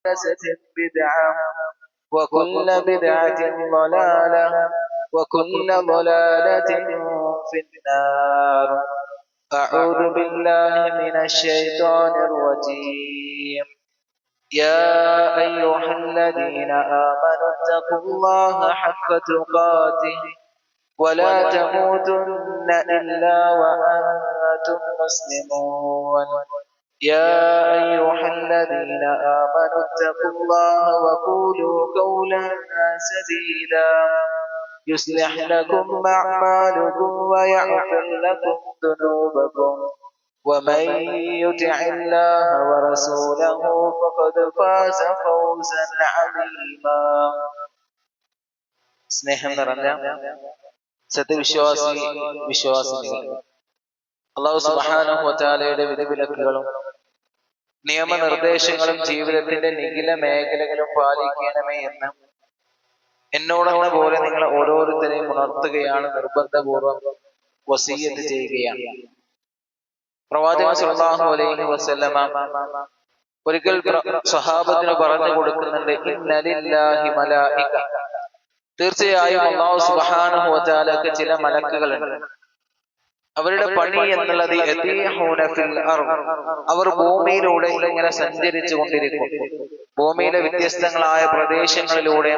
محدثة بدعة وكل بدعة ضلالة وكل ضلالة في النار. أعوذ بالله من الشيطان الرجيم. يا أيها الذين آمنوا اتقوا الله حق تقاته ولا تموتن إلا وأنتم مسلمون. يا أيها الذين آمنوا اتقوا الله وقولوا قولا سديدا يصلح لكم أعمالكم ويغفر لكم ذنوبكم ومن يطع الله ورسوله فقد فاز فوزا عظيما. സ്നേഹം നിറഞ്ഞ വിശ്വാസികൾ, അല്ലാഹു സുബ്ഹാനഹു വ തആലയുടെ വിധിവിലക്കുകളും നിയമനിർദ്ദേശങ്ങളും ജീവിതത്തിന്റെ നിഖില മേഖലകളും പാലിക്കണമേ എന്ന് എന്നോടെന്ന പോലെ നിങ്ങൾ ഓരോരുത്തരെയും ഉണർത്തുകയാണ്, നിർബന്ധപൂർവ്വം വസിയ്യത്ത് ചെയ്യുകയാണ്. പ്രവാചകൻ സല്ലല്ലാഹു അലൈഹി വസല്ലമ ഒരിക്കൽ സ്വഹാബത്തിന് പറഞ്ഞു കൊടുക്കുന്നുണ്ട്, ഇന്നലില്ലാഹി മലായിക, തീർച്ചയായും അല്ലാഹു സുബ്ഹാനഹു വ തആലക്ക് ചില മലക്കുകളുണ്ട്. അവരുടെ പണി എന്നുള്ളത് അവർ ഭൂമിയിലൂടെ ഇങ്ങനെ സഞ്ചരിച്ചു കൊണ്ടിരിക്കും. ഭൂമിയിലെ വ്യത്യസ്തങ്ങളായ പ്രദേശങ്ങളിലൂടെ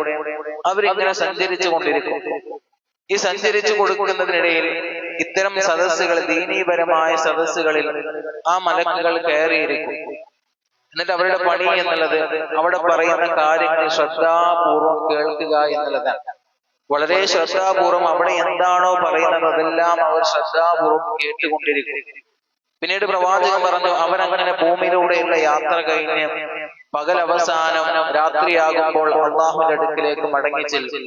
അവരിങ്ങനെ സഞ്ചരിച്ചു കൊണ്ടിരിക്കും. ഈ സഞ്ചരിച്ചു കൊടുക്കുന്നതിനിടയിൽ ഇത്തരം സദസ്സുകൾ, ദീനീപരമായ സദസ്സുകളിൽ ആ മലക്കുകൾ കയറിയിരിക്കും. എന്നിട്ട് അവരുടെ പണി എന്നുള്ളത് അവിടെ പറയുന്ന കാര്യങ്ങൾ ശ്രദ്ധാപൂർവം കേൾക്കുക എന്നുള്ളതാണ്. വളരെ ശ്രദ്ധാപൂർവം അവിടെ എന്താണോ പറയുന്നത് അതെല്ലാം അവർ ശ്രദ്ധാപൂർവം കേട്ടുകൊണ്ടിരിക്കും. പിന്നീട് പ്രവാചകൻ പറഞ്ഞു, അവരങ്ങനെ ഭൂമിയിലൂടെയുള്ള യാത്ര കഴിഞ്ഞ് പകൽ അവസാനം രാത്രിയാകുമ്പോൾ അള്ളാഹുവിന്റെ അടുക്കിലേക്ക് മടങ്ങിച്ചെല്ലും.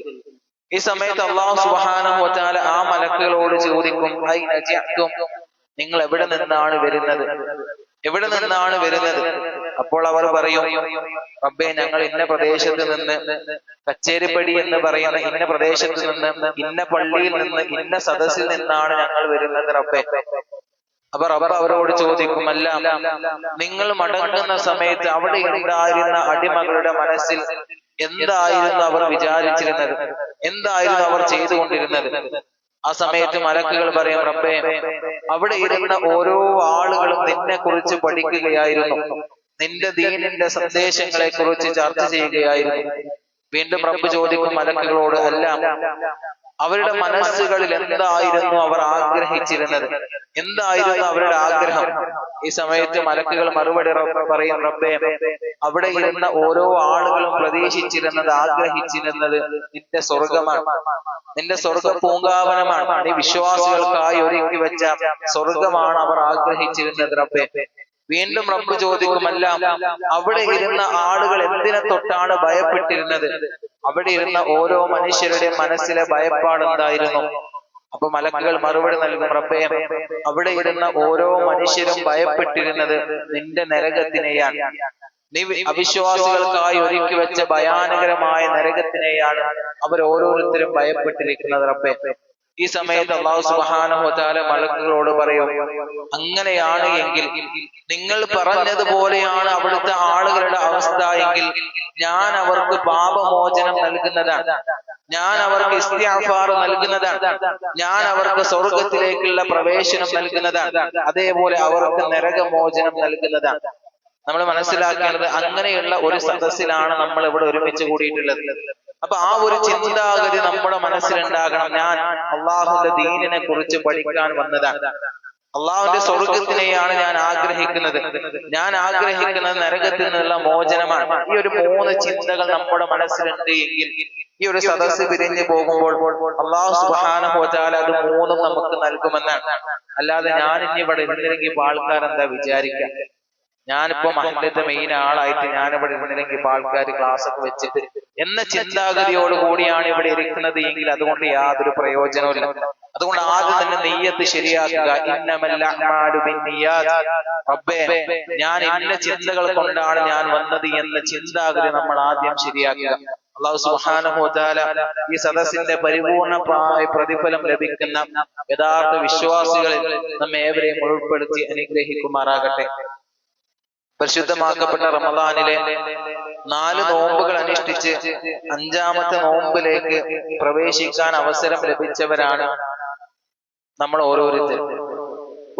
ഈ സമയത്ത് അള്ളാഹു സുബ്ഹാനഹു വ തആല ആ മലക്കുകളോട് ചോദിക്കും, അയ്ന ജഅ്തും, നിങ്ങൾ എവിടെ നിന്നാണ് വരുന്നത്, എവിടെ നിന്നാണ് വരുന്നത്? അപ്പോൾ അവർ പറയും, റബ്ബേ, ഞങ്ങൾ ഇന്ന പ്രദേശത്ത് നിന്ന്, കച്ചേരിപ്പടി എന്ന് പറയുന്ന ഇന്ന പ്രദേശത്ത് നിന്ന്, ഇന്ന പള്ളിയിൽ നിന്ന്, ഇന്ന സദസ്സിൽ നിന്നാണ് ഞങ്ങൾ വരുന്നത് റബ്ബേ. അപ്പൊ റബ്ബ് അവരോട് ചോദിക്കും, അല്ല, നിങ്ങൾ മടങ്ങുന്ന സമയത്ത് അവിടെ ഉണ്ടായിരുന്ന അടിമകളുടെ മനസ്സിൽ എന്തായിരുന്നു അവർ വിചാരിച്ചിരുന്നത്, എന്തായിരുന്നു അവർ ചെയ്തുകൊണ്ടിരുന്നത്? ആ സമയത്ത് മലക്കുകൾ പറയും, റബ്ബേ, അവിടെ ഇരുന്ന ഓരോ ആളുകളും നിന്നെ കുറിച്ച് പഠിക്കുകയായിരുന്നു, നിന്റെ ദീനിന്റെ സന്ദേശങ്ങളെ കുറിച്ച് ചർച്ച ചെയ്യുകയായിരുന്നു. വീണ്ടും റബ്ബ് ചോദിക്കും മലക്കുകളോട്, അല്ല, അവരുടെ മനസ്സുകളിൽ എന്തായിരുന്നു അവർ ആഗ്രഹിച്ചിരുന്നത്, എന്തായിരുന്നു അവരുടെ ആഗ്രഹം? ഈ സമയത്ത് മലക്കുകൾ മറുപടി പറയും, റബ്ബേ, അവിടെ ഇരുന്ന ഓരോ ആളുകളും പ്രതീക്ഷിച്ചിരുന്നത്, ആഗ്രഹിച്ചിരുന്നത് നിന്റെ സ്വർഗമാണ്, നിന്റെ സ്വർഗ പൂങ്കാവനമാണ്, നീ വിശ്വാസികൾക്കായി ഒരുക്കി വെച്ച സ്വർഗമാണ് അവർ ആഗ്രഹിച്ചിരുന്നത് റബ്ബേ. വീണ്ടും റബ്ബ് ചോദിക്കുമല്ല, അവിടെ ഇരുന്ന ആളുകൾ എന്തിനെ തൊട്ടാണ് ഭയപ്പെട്ടിരുന്നത്, അവിടെ ഇരുന്ന ഓരോ മനുഷ്യരുടെ മനസ്സിലെ ഭയപ്പാട് എന്തായിരുന്നു? അപ്പൊ മലക്കുകൾ മറുപടി നൽകും, റബ്ബേ, അവിടെ ഇരുന്ന ഓരോ മനുഷ്യരും ഭയപ്പെട്ടിരുന്നത് നിന്റെ നരകത്തിനെയാണ്, നീ അവിശ്വാസികൾക്കായി ഒരുക്കി വെച്ച ഭയാനകരമായ നരകത്തിനെയാണ് അവർ ഓരോരുത്തരും ഭയപ്പെട്ടിരിക്കുന്നത് റബ്ബേ. ഈ സമയത്ത് അല്ലാഹു സുബ്ഹാനഹു വ തആല മലക്കുകളോട് പറയും, അങ്ങനെയാണ് എങ്കിൽ, നിങ്ങൾ പറഞ്ഞതുപോലെയാണ് അവിടുത്തെ ആളുകളുടെ അവസ്ഥ എങ്കിൽ ഞാൻ അവർക്ക് പാപമോചനം നൽകുന്നതാണ്, ഞാൻ അവർക്ക് ഇസ്തിഗ്ഫാർ നൽകുന്നതാണ്, ഞാൻ അവർക്ക് സ്വർഗത്തിലേക്കുള്ള പ്രവേശനം നൽകുന്നതാണ്, അതേപോലെ അവർക്ക് നരകമോചനം നൽകുന്നതാണ്. നമ്മൾ മനസ്സിലാക്കേണ്ടത്, അങ്ങനെയുള്ള ഒരു സദസ്സിലാണ് നമ്മൾ ഇവിടെ ഒരുമിച്ച് കൂടിയിട്ടുള്ളത്. അപ്പൊ ആ ഒരു ചിന്താഗതി നമ്മുടെ മനസ്സിലുണ്ടാകണം. ഞാൻ അള്ളാഹുവിന്റെ ദീനിനെ കുറിച്ച് പഠിക്കാൻ വന്നതാണ്, അള്ളാഹുവിന്റെ സ്വർഗത്തിനെയാണ് ഞാൻ ആഗ്രഹിക്കുന്നത്, ഞാൻ ആഗ്രഹിക്കുന്നത് നരകത്തിൽ നിന്നുള്ള മോചനമാണ്. ഈ ഒരു 3 ചിന്തകൾ നമ്മുടെ മനസ്സിലുണ്ട് എങ്കിൽ ഈ ഒരു സദസ്സ് പിരിഞ്ഞു പോകുമ്പോൾ അല്ലാഹു സുബ്ഹാനഹു വ തആല അത് 3 നമുക്ക് നൽകുമെന്നാണ്. അല്ലാതെ ഞാൻ ഇനി ഇവിടെ ഇരുന്നില്ലെങ്കിൽ ആൾക്കാരെന്താ വിചാരിക്കുക, ഞാനിപ്പോ മഹല്ലത്തെ മെയിൻ ആളായിട്ട് ഞാനിവിടെ ഇരുന്നില്ലെങ്കിൽ ആൾക്കാർ ക്ലാസ് ഒക്കെ വെച്ചിട്ട് എന്ന ചിന്താഗതിയോട് കൂടിയാണ് ഇവിടെ ഇരിക്കുന്നത് എങ്കിൽ അതുകൊണ്ട് യാതൊരു പ്രയോജനവുമില്ല. അതുകൊണ്ട് ആദ്യം തന്നെ നിയ്യത്ത് ശരിയാക്കുക. ഇന്നമൽ അഅ്മാലു ബിന്നിയാത്ത്. റബ്ബേ, ഞാൻ ഇന്ന ചിന്തകൾ കൊണ്ടാണ് ഞാൻ വന്നത് എന്ന ചിന്താഗതി നമ്മൾ ആദ്യം ശരിയാക്കുക. അല്ലാഹു സുബ്ഹാനഹു വ തആല ഈ സദസ്സിന്റെ പരിപൂർണമായ പ്രതിഫലം ലഭിക്കുന്ന യഥാർത്ഥ വിശ്വാസികളിൽ നമ്മെ ഏവരെയും ഉൾപ്പെടുത്തി അനുഗ്രഹിക്കുമാറാകട്ടെ. പരിശുദ്ധമാക്കപ്പെട്ട റമദാനിലെ 4 നോമ്പുകൾ അനുഷ്ഠിച്ച് 5ാമത്തെ നോമ്പിലേക്ക് പ്രവേശിക്കാൻ അവസരം ലഭിച്ചവരാണ് നമ്മൾ ഓരോരുത്തരും.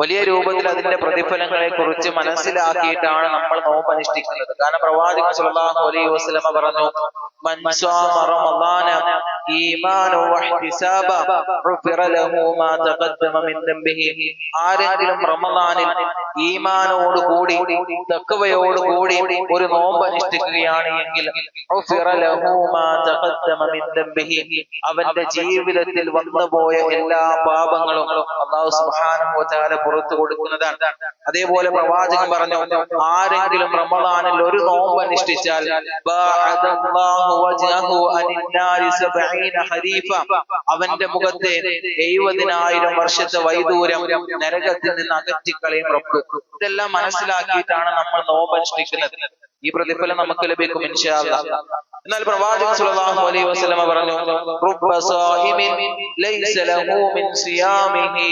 വലിയ രൂപത്തിൽ അതിന്റെ പ്രതിഫലങ്ങളെ കുറിച്ച് മനസ്സിലാക്കിയിട്ടാണ് നമ്മൾ നോമ്പ് അനുഷ്ഠിക്കുന്നത്. കാരണം പ്രവാചകൻ സ്വല്ലല്ലാഹു അലൈഹി വസല്ലമ പറഞ്ഞു, മൻ സ്വമ റമദാന ഈമാനൻ വഹ്തിസാബ ഗുഫിറ ലഹു മാ തഖദ്ദമ മിൻ ദംബിഹി. ആരെങ്കിലും റമദാനിൽ ഈമാനോട് കൂടി തഖ്വയോട് കൂടി ഒരു നോമ്പ് അനുഷ്ഠിക്കുകയാണ് എങ്കിൽ ഗുഫിറ ലഹു മാ തഖദ്ദമ മിൻ ദംബിഹി, അവന്റെ ജീവിതത്തിൽ വന്നുപോയ എല്ലാ പാപങ്ങളും അല്ലാഹു സുബ്ഹാനഹു വ തആല പുറത്തു കൊടുക്കുന്നതാണ്. അതേപോലെ പ്രവാചകൻ പറഞ്ഞു, ആരെങ്കിലും റമദാനിൽ ഒരു നോമ്പ് അനുഷ്ഠിച്ചാൽ അവന്റെ മുഖത്തെ 70,000 വർഷത്തെ വൈദൂരം നരകത്തിൽ നിന്ന് അകറ്റിക്കളയും റബ്ബ്. ഇതെല്ലാം മനസ്സിലാക്കിയിട്ടാണ് നമ്മൾ നോമ്പ് അനുഷ്ഠിക്കുന്നത്. ഈ പ്രതിഫലം നമുക്ക് ലഭിക്കും ഇൻഷാ അല്ലാഹ്. എന്നാൽ പ്രവാചകൻ സ്വല്ലല്ലാഹു അലൈഹി വസല്ലമ പറഞ്ഞു, റുബ്ബ സാഹിമിൻ ലൈസ ലഹു മിൻ സിയാമിഹി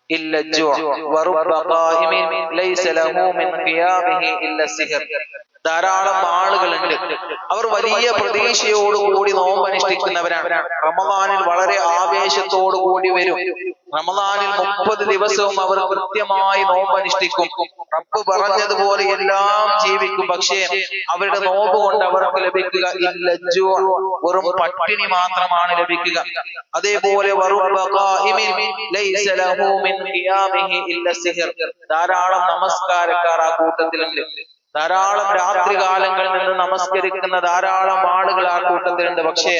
ഇല്ല ജുഅ വറുബ്ബ ഖായിമിൻ ലൈസ ലഹു മിൻ ഖിയാമിഹി ഇല്ല സിഹർ. ധാരാളം ആളുകളുണ്ട്, അവർ വലിയ പ്രതീക്ഷയോടുകൂടി നോമ്പ് അനുഷ്ഠിക്കുന്നവരാണ്. റമദാനിൽ വളരെ ആവേശത്തോടു കൂടി വരും. റമദാനിൽ 30 ദിവസവും അവർ കൃത്യമായി നോമ്പ് അനുഷ്ഠിക്കും. റബ്ബ് പറഞ്ഞതുപോലെ എല്ലാം ജീവിക്കും. പക്ഷേ അവരുടെ നോമ്പ് കൊണ്ട് അവർക്ക് ലഭിക്കുക ഇല്ല ജുഅ, വെറും പട്ടിണി മാത്രമാണ് ലഭിക്കുക. അതേപോലെ വറുബ്ബ ഖായിമിൻ ലൈസ ലഹു മിൻ ഖിയാമിഹി ഇല്ല സിഹർ. ധാരാളം നമസ്കാരക്കാർ ആ കൂട്ടത്തിലുണ്ട്. ധാരാളം രാത്രി കാലങ്ങളിൽ നിന്ന് നമസ്കരിക്കുന്ന ധാരാളം ആളുകൾ ആ കൂട്ടത്തിലുണ്ട്. പക്ഷേ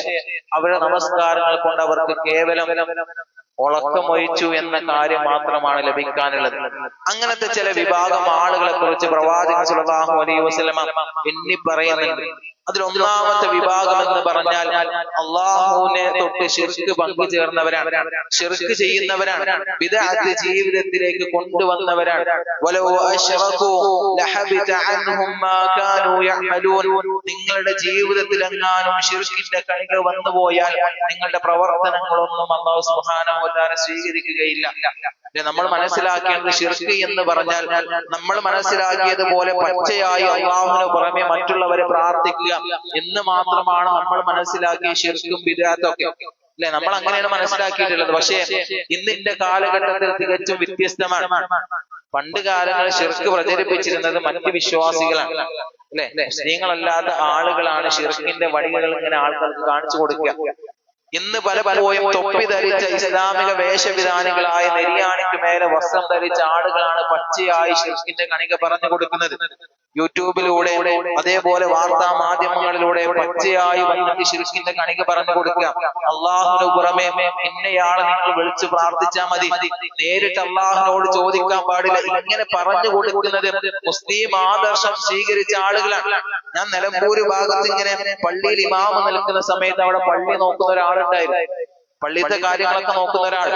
അവരുടെ നമസ്കാരങ്ങൾ കൊണ്ട് അവർക്ക് കേവലം ഉളക്കമൊഴിച്ചു എന്ന കാര്യം മാത്രമാണ് ലഭിക്കാനുള്ളത്. അങ്ങനത്തെ ചില വിഭാഗം ആളുകളെ കുറിച്ച് പ്രവാചകൻ സ്വല്ലല്ലാഹു അലൈഹി വസല്ലമ എണ്ണി പറയുന്നുണ്ട്. അതിൽ ഒന്നാമത്തെ വിഭാഗം എന്ന് പറഞ്ഞാൽ അള്ളാഹുവിനെ തൊട്ട് ശിർക്ക് പങ്കു ചേർന്നവരാണ്, ശിർക്ക് ചെയ്യുന്നവരാണ്, ബിദ്അത്ത് ജീവിതത്തിലേക്ക് കൊണ്ടുവന്നവരാണ്. വലൗ അശ്റകൂ ലഹബിത അൻഹും മാ കാനൂ യഅമലൂൻ. നിങ്ങളുടെ ജീവിതത്തിൽ എങ്ങാനും ശിർക്കിന്റെ കണിക വന്നുപോയാൽ നിങ്ങളുടെ പ്രവർത്തനങ്ങളൊന്നും അല്ലാഹു സുബ്ഹാനഹു വ തആല സ്വീകരിക്കുകയില്ല. നമ്മൾ മനസ്സിലാക്കേണ്ടത് ശിർക്ക് എന്ന് പറഞ്ഞാൽ നമ്മൾ മനസ്സിലാക്കിയതുപോലെ പച്ചയായി അള്ളാഹുവിന് പുറമെ മറ്റുള്ളവരെ പ്രാർത്ഥിക്കുക എന്ന് മാത്രമാണ് നമ്മൾ മനസ്സിലാക്കിയ ശിർക്കും ബിദ്അത്തും ഒക്കെ, അല്ലെ? നമ്മൾ അങ്ങനെയാണ് മനസ്സിലാക്കിയിട്ടുള്ളത്. പക്ഷേ ഇന്നിന്റെ കാലഘട്ടത്തിൽ തികച്ചും വ്യത്യസ്തമാണ്. പണ്ട് കാലങ്ങളിൽ ശിർക്ക് പ്രചരിപ്പിച്ചിരുന്നത് മറ്റ് വിശ്വാസികളാണ്, അല്ലെ? മുസ്ലിങ്ങളല്ലാത്ത ആളുകളാണ് ശിർക്കിന്റെ വഴികൾ ഇങ്ങനെ ആൾക്കാർക്ക് കാണിച്ചു കൊടുക്കുക. ഇന്ന് പലപ്പോഴും തൊപ്പി ധരിച്ച ഇസ്ലാമിക വേഷവിധാനികളായ നെരിയാണിക്ക് മേലെ വസ്ത്രം ധരിച്ച ആളുകളാണ് പച്ചയായി ശിർക്കിന്റെ കണിക പറഞ്ഞു കൊടുക്കുന്നത്. യൂട്യൂബിലൂടെ അതേപോലെ വാർത്താ മാധ്യമങ്ങളിലൂടെ പച്ചയായി വന്നിട്ട് ശിർക്കിന്റെ കണിക പറഞ്ഞു കൊടുക്കുക. അള്ളാഹുവിന് പുറമെ ഇന്നയാളെ നിങ്ങൾ വിളിച്ചു പ്രാർത്ഥിച്ചാൽ മതി, നേരിട്ട് അള്ളാഹുവിനോട് ചോദിക്കാൻ പാടില്ല. ഇങ്ങനെ പറഞ്ഞു കൊടുക്കുന്നത് മുസ്ലിം ആദർശം സ്വീകരിച്ച ആളുകളാണ്. ഞാൻ നിലമ്പൂര് ഭാഗത്ത് ഇങ്ങനെ പള്ളിയിൽ ഇമാമ് നിൽക്കുന്ന സമയത്ത് അവിടെ പള്ളി നോക്കുന്ന ഒരാളുണ്ടായിരുന്നു, പള്ളിയിലത്തെ കാര്യങ്ങളൊക്കെ നോക്കുന്ന ഒരാൾ.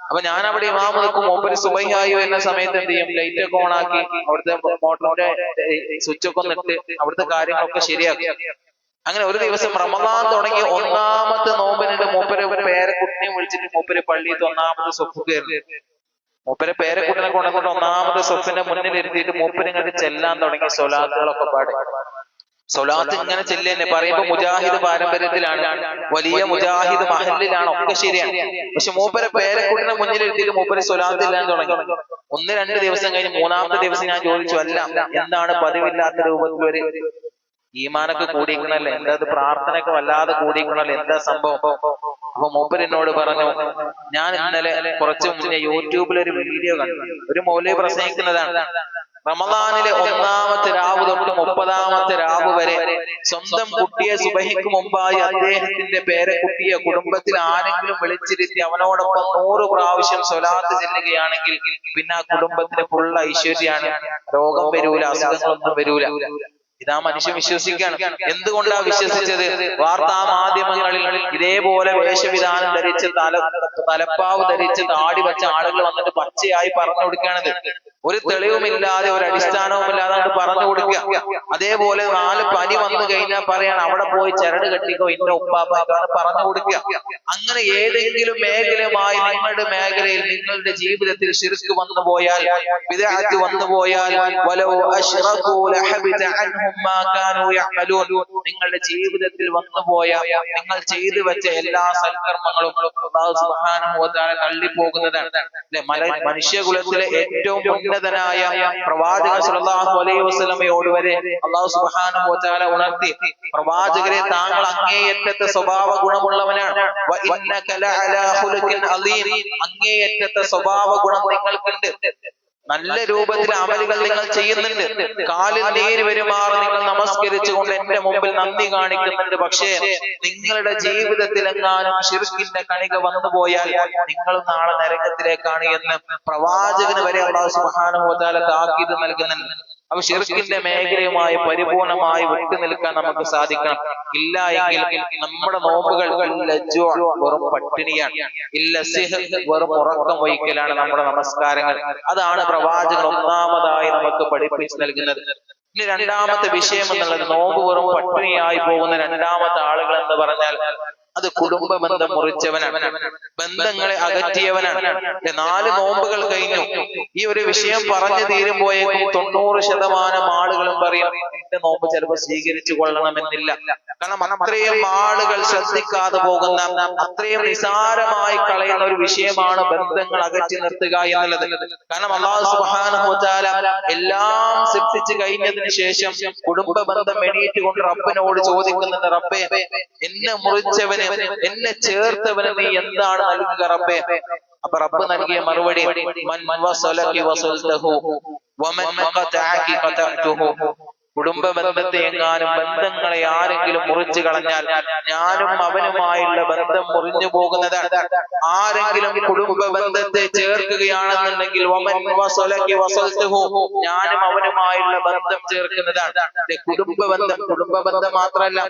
അപ്പൊ ഞാൻ അവിടെ ഇമാമ് നിൽക്കും. മൂപ്പര് സുബഹിയായി വരുന്ന സമയത്ത് എന്ത് ചെയ്യും, ലൈറ്റ് ഒക്കെ ഓൺ ആക്കി അവിടുത്തെ മോട്ടറിന്റെ സ്വിച്ച് ഒക്കെ ഒന്നിട്ട് അവിടുത്തെ കാര്യങ്ങളൊക്കെ ശരിയാക്കി. അങ്ങനെ ഒരു ദിവസം റമദാൻ തുടങ്ങി 1ാമത്തെ നോമ്പിനുണ്ട് മൂപ്പര് പേരക്കുട്ടിനെ വിളിച്ചിട്ട് മൂപ്പര് പള്ളിയിൽ 1ാമത്തെ സ്വപ്പ് കയറി. മൂപ്പര് പേരക്കുട്ടിനെ കൊണ്ടുകൊണ്ട് 1ാമത്തെ സ്വപ്പിന്റെ മുന്നിൽ ഇരുത്തിയിട്ട് മൂപ്പര് ഇങ്ങോട്ട് ചെല്ലാൻ തുടങ്ങി. സ്വലാത്തുകളൊക്കെ പാടി സ്വലാത്ത് ഇങ്ങനെ ചെല്ലുന്നെ പറയുമ്പോ മുജാഹിദ് പാരമ്പര്യത്തിലാണ്, വലിയ മുജാഹിദ് മഹലിലാണ്, ഒക്കെ ശരിയാണ്. പക്ഷെ മൂപ്പരെ പേരക്കുട്ടിനെ മുന്നിലെടുത്തിട്ട് മൂപ്പര് സ്വലാത്ത് ഇല്ലാൻ തുടങ്ങി. 1-2 ദിവസം കഴിഞ്ഞ് 3ാമത്തെ ദിവസം ഞാൻ ചോദിച്ചു, അല്ല എന്താണ് പതിവില്ലാത്ത രൂപത്തിൽ ഒരു ഈമാനൊക്കെ കൂടിയിരിക്കണല്ലേ, എന്താ പ്രാർത്ഥനയൊക്കെ വല്ലാതെ കൂടിയിരിക്കണല്ലേ, എന്താ സംഭവം? അപ്പൊ മൂപ്പര് എന്നോട് പറഞ്ഞു, ഞാൻ ഇന്നലെ കുറച്ച് മുന്നേ യൂട്യൂബിൽ ഒരു വീഡിയോ കണ്ടു. ഒരു മൗലവി പ്രസംഗിക്കുന്നതാണ്. റമദാനിലെ 1ാമത്തെ രാവ് തൊട്ട് 30ാമത്തെ രാവ് വരെ സ്വന്തം കുട്ടിയെ സുബഹിക്ക് മുമ്പായി അദ്ദേഹത്തിന്റെ പേരക്കുട്ടിയെ കുടുംബത്തിൽ ആരെങ്കിലും വിളിച്ചിരുത്തി അവനോടൊപ്പം 100 പ്രാവശ്യം സ്വലാത്ത് ചെല്ലുകയാണെങ്കിൽ പിന്നെ ആ കുടുംബത്തിന് ഫുൾ ഐശ്വര്യാണ്, രോഗം വരൂല, അസുഖങ്ങളൊന്നും വരൂല. ഇതാ മനുഷ്യൻ വിശ്വസിക്കുകയാണ്. എന്തുകൊണ്ടാ വിശ്വസിച്ചത്? വാർത്താ മാധ്യമങ്ങളിൽ ഇതേപോലെ വേഷവിധാനം ധരിച്ച് തലപ്പാവ് ധരിച്ച് താടി വെച്ച ആളുകൾ വന്നിട്ട് പച്ചയായി പറഞ്ഞു കൊടുക്കുകയാണത്. ഒരു തെളിവുമില്ലാതെ ഒരു അടിസ്ഥാനവുമില്ലാതെ അങ്ങോട്ട് പറഞ്ഞു കൊടുക്കുക. അതേപോലെ 4 പനി വന്നു കഴിഞ്ഞാൽ പറയാണ് അവിടെ പോയി ചരട് കെട്ടിക്കോ ഇന്ന ഉപ്പാപ്പാന്ന് പറഞ്ഞു കൊടുക്കുക. അങ്ങനെ ഏതെങ്കിലും മേഖലയുമായി നിങ്ങളുടെ മേഖലയിൽ നിങ്ങളുടെ ജീവിതത്തിൽ ശിർക്ക് വന്നു പോയാൽ, ബിദ്അത്ത് വന്നു പോയാൽ, വലൗ അശ്റകൂ ലഹബിത അൻഹും മാ കാനൂ യഅമലൂൻ, നിങ്ങളുടെ ജീവിതത്തിൽ വന്നു പോയ നിങ്ങൾ ചെയ്തു വെച്ച എല്ലാ സൽക്കർമ്മങ്ങളും അല്ലാഹു സുബ്ഹാനഹു വ തആല തള്ളിപ്പോകുന്നതാണ്. മനുഷ്യകുലത്തിലെ ഏറ്റവും ഉന്നതനായ പ്രവാചകൻ സല്ലല്ലാഹു അലൈഹി വസല്ലമയോട് വരെ അല്ലാഹു സുബ്ഹാനഹു വ തആല ഉണർത്തി, പ്രവാചകരെ താങ്കൾ അങ്ങേയറ്റത്തെ സ്വഭാവ ഗുണമുള്ളവനാണ്, വ ഇന്നക ലഅലാ ഖുലുഖിൻ അളീം, അങ്ങേയറ്റത്തെ സ്വഭാവ ഗുണം നിങ്ങൾക്കുണ്ട്, നല്ല രൂപത്തിൽ അമലുകൾ നിങ്ങൾ ചെയ്യുന്നുണ്ട്, കാലിൽ നീര് വരുമാറ് നിങ്ങൾ നമസ്കരിച്ചുകൊണ്ട് എന്റെ മുമ്പിൽ നന്ദി കാണിക്കുന്നുണ്ട്. പക്ഷേ നിങ്ങളുടെ ജീവിതത്തിൽ എങ്ങാനും ശിർക്കിന്റെ കണിക വന്നു പോയാൽ നിങ്ങൾ നാളെ നരകത്തിലേക്കാണ് എന്ന് പ്രവാചകന് വരെ അല്ലാഹു സുബ്ഹാനഹു വ തആല താക്കീത് നൽകുന്നുണ്ട്. അപ്പൊ ശിർക്കിന്റെ മേഖലയുമായി പരിപൂർണമായി വിട്ടു നിൽക്കാൻ നമുക്ക് സാധിക്കണം. ഇല്ല എങ്കിൽ നമ്മുടെ നോമ്പുകൾ വെറും പട്ടിണിയാണ്, വെറും ഉറക്കം വഹിക്കലാണ് നമ്മുടെ നമസ്കാരങ്ങൾ. അതാണ് പ്രവാചകൻ ഒന്നാമതായി നമുക്ക് പഠിപ്പിച്ചു നൽകുന്നത്. ഇനി രണ്ടാമത്തെ വിഷയം എന്നുള്ളത്, നോമ്പ് വെറും പട്ടിണിയായി പോകുന്ന രണ്ടാമത്തെ ആളുകൾ എന്ന് പറഞ്ഞാൽ അത് കുടുംബ ബന്ധം മുറിച്ചവനാണ്, ബന്ധങ്ങളെ അകറ്റിയവനാണ്. 4 നോമ്പുകൾ കഴിഞ്ഞു, ഈ ഒരു വിഷയം പറഞ്ഞു തീരുമ്പോഴേക്കും 90% ആളുകളും പറയും എന്റെ നോമ്പ് ചിലപ്പോൾ സ്വീകരിച്ചു കൊള്ളണമെന്നില്ല. കാരണം അത്രയും ആളുകൾ ശ്രദ്ധിക്കാതെ പോകുന്ന, അത്രയും നിസാരമായി കളയുന്ന ഒരു വിഷയമാണ് ബന്ധങ്ങൾ അകറ്റി നിർത്തുക എന്നുള്ളത്. കാരണം അല്ലാഹു സുബ്ഹാനഹു വ തആല എല്ലാം ശിക്ഷിച്ചു കഴിഞ്ഞതിന് ശേഷം കുടുംബ ബന്ധം എണീറ്റുകൊണ്ട് റബ്ബിനോട് ചോദിക്കുന്നുണ്ട്, റബ്ബേ എന്നെ മുറിച്ചവന്, എന്നെ ചേർത്തവന് നീ എന്താണ് നൽകുക റബ്ബേ? അപ്പൊ റബ്ബ് നൽകിയ മറുപടി, മൻ വസലകി വസൽതഹു വമൻ ഖതഅകി ഖതഅതുഹു. കുടുംബ ബന്ധത്തെ എങ്ങാനും, ബന്ധങ്ങളെ ആരെങ്കിലും മുറിച്ചു കളഞ്ഞാൽ ഞാനും അവനുമായുള്ള ബന്ധം മുറിഞ്ഞു പോകുന്നതാണ്. ആരെങ്കിലും കുടുംബ ബന്ധത്തെ ചേർക്കുകയാണെന്നുണ്ടെങ്കിൽ വമൻ വസലകി വസൽതഹു, ഞാനും അവനുമായുള്ള ബന്ധം ചേർക്കുന്നതാണ്. കുടുംബ ബന്ധം മാത്രമല്ല,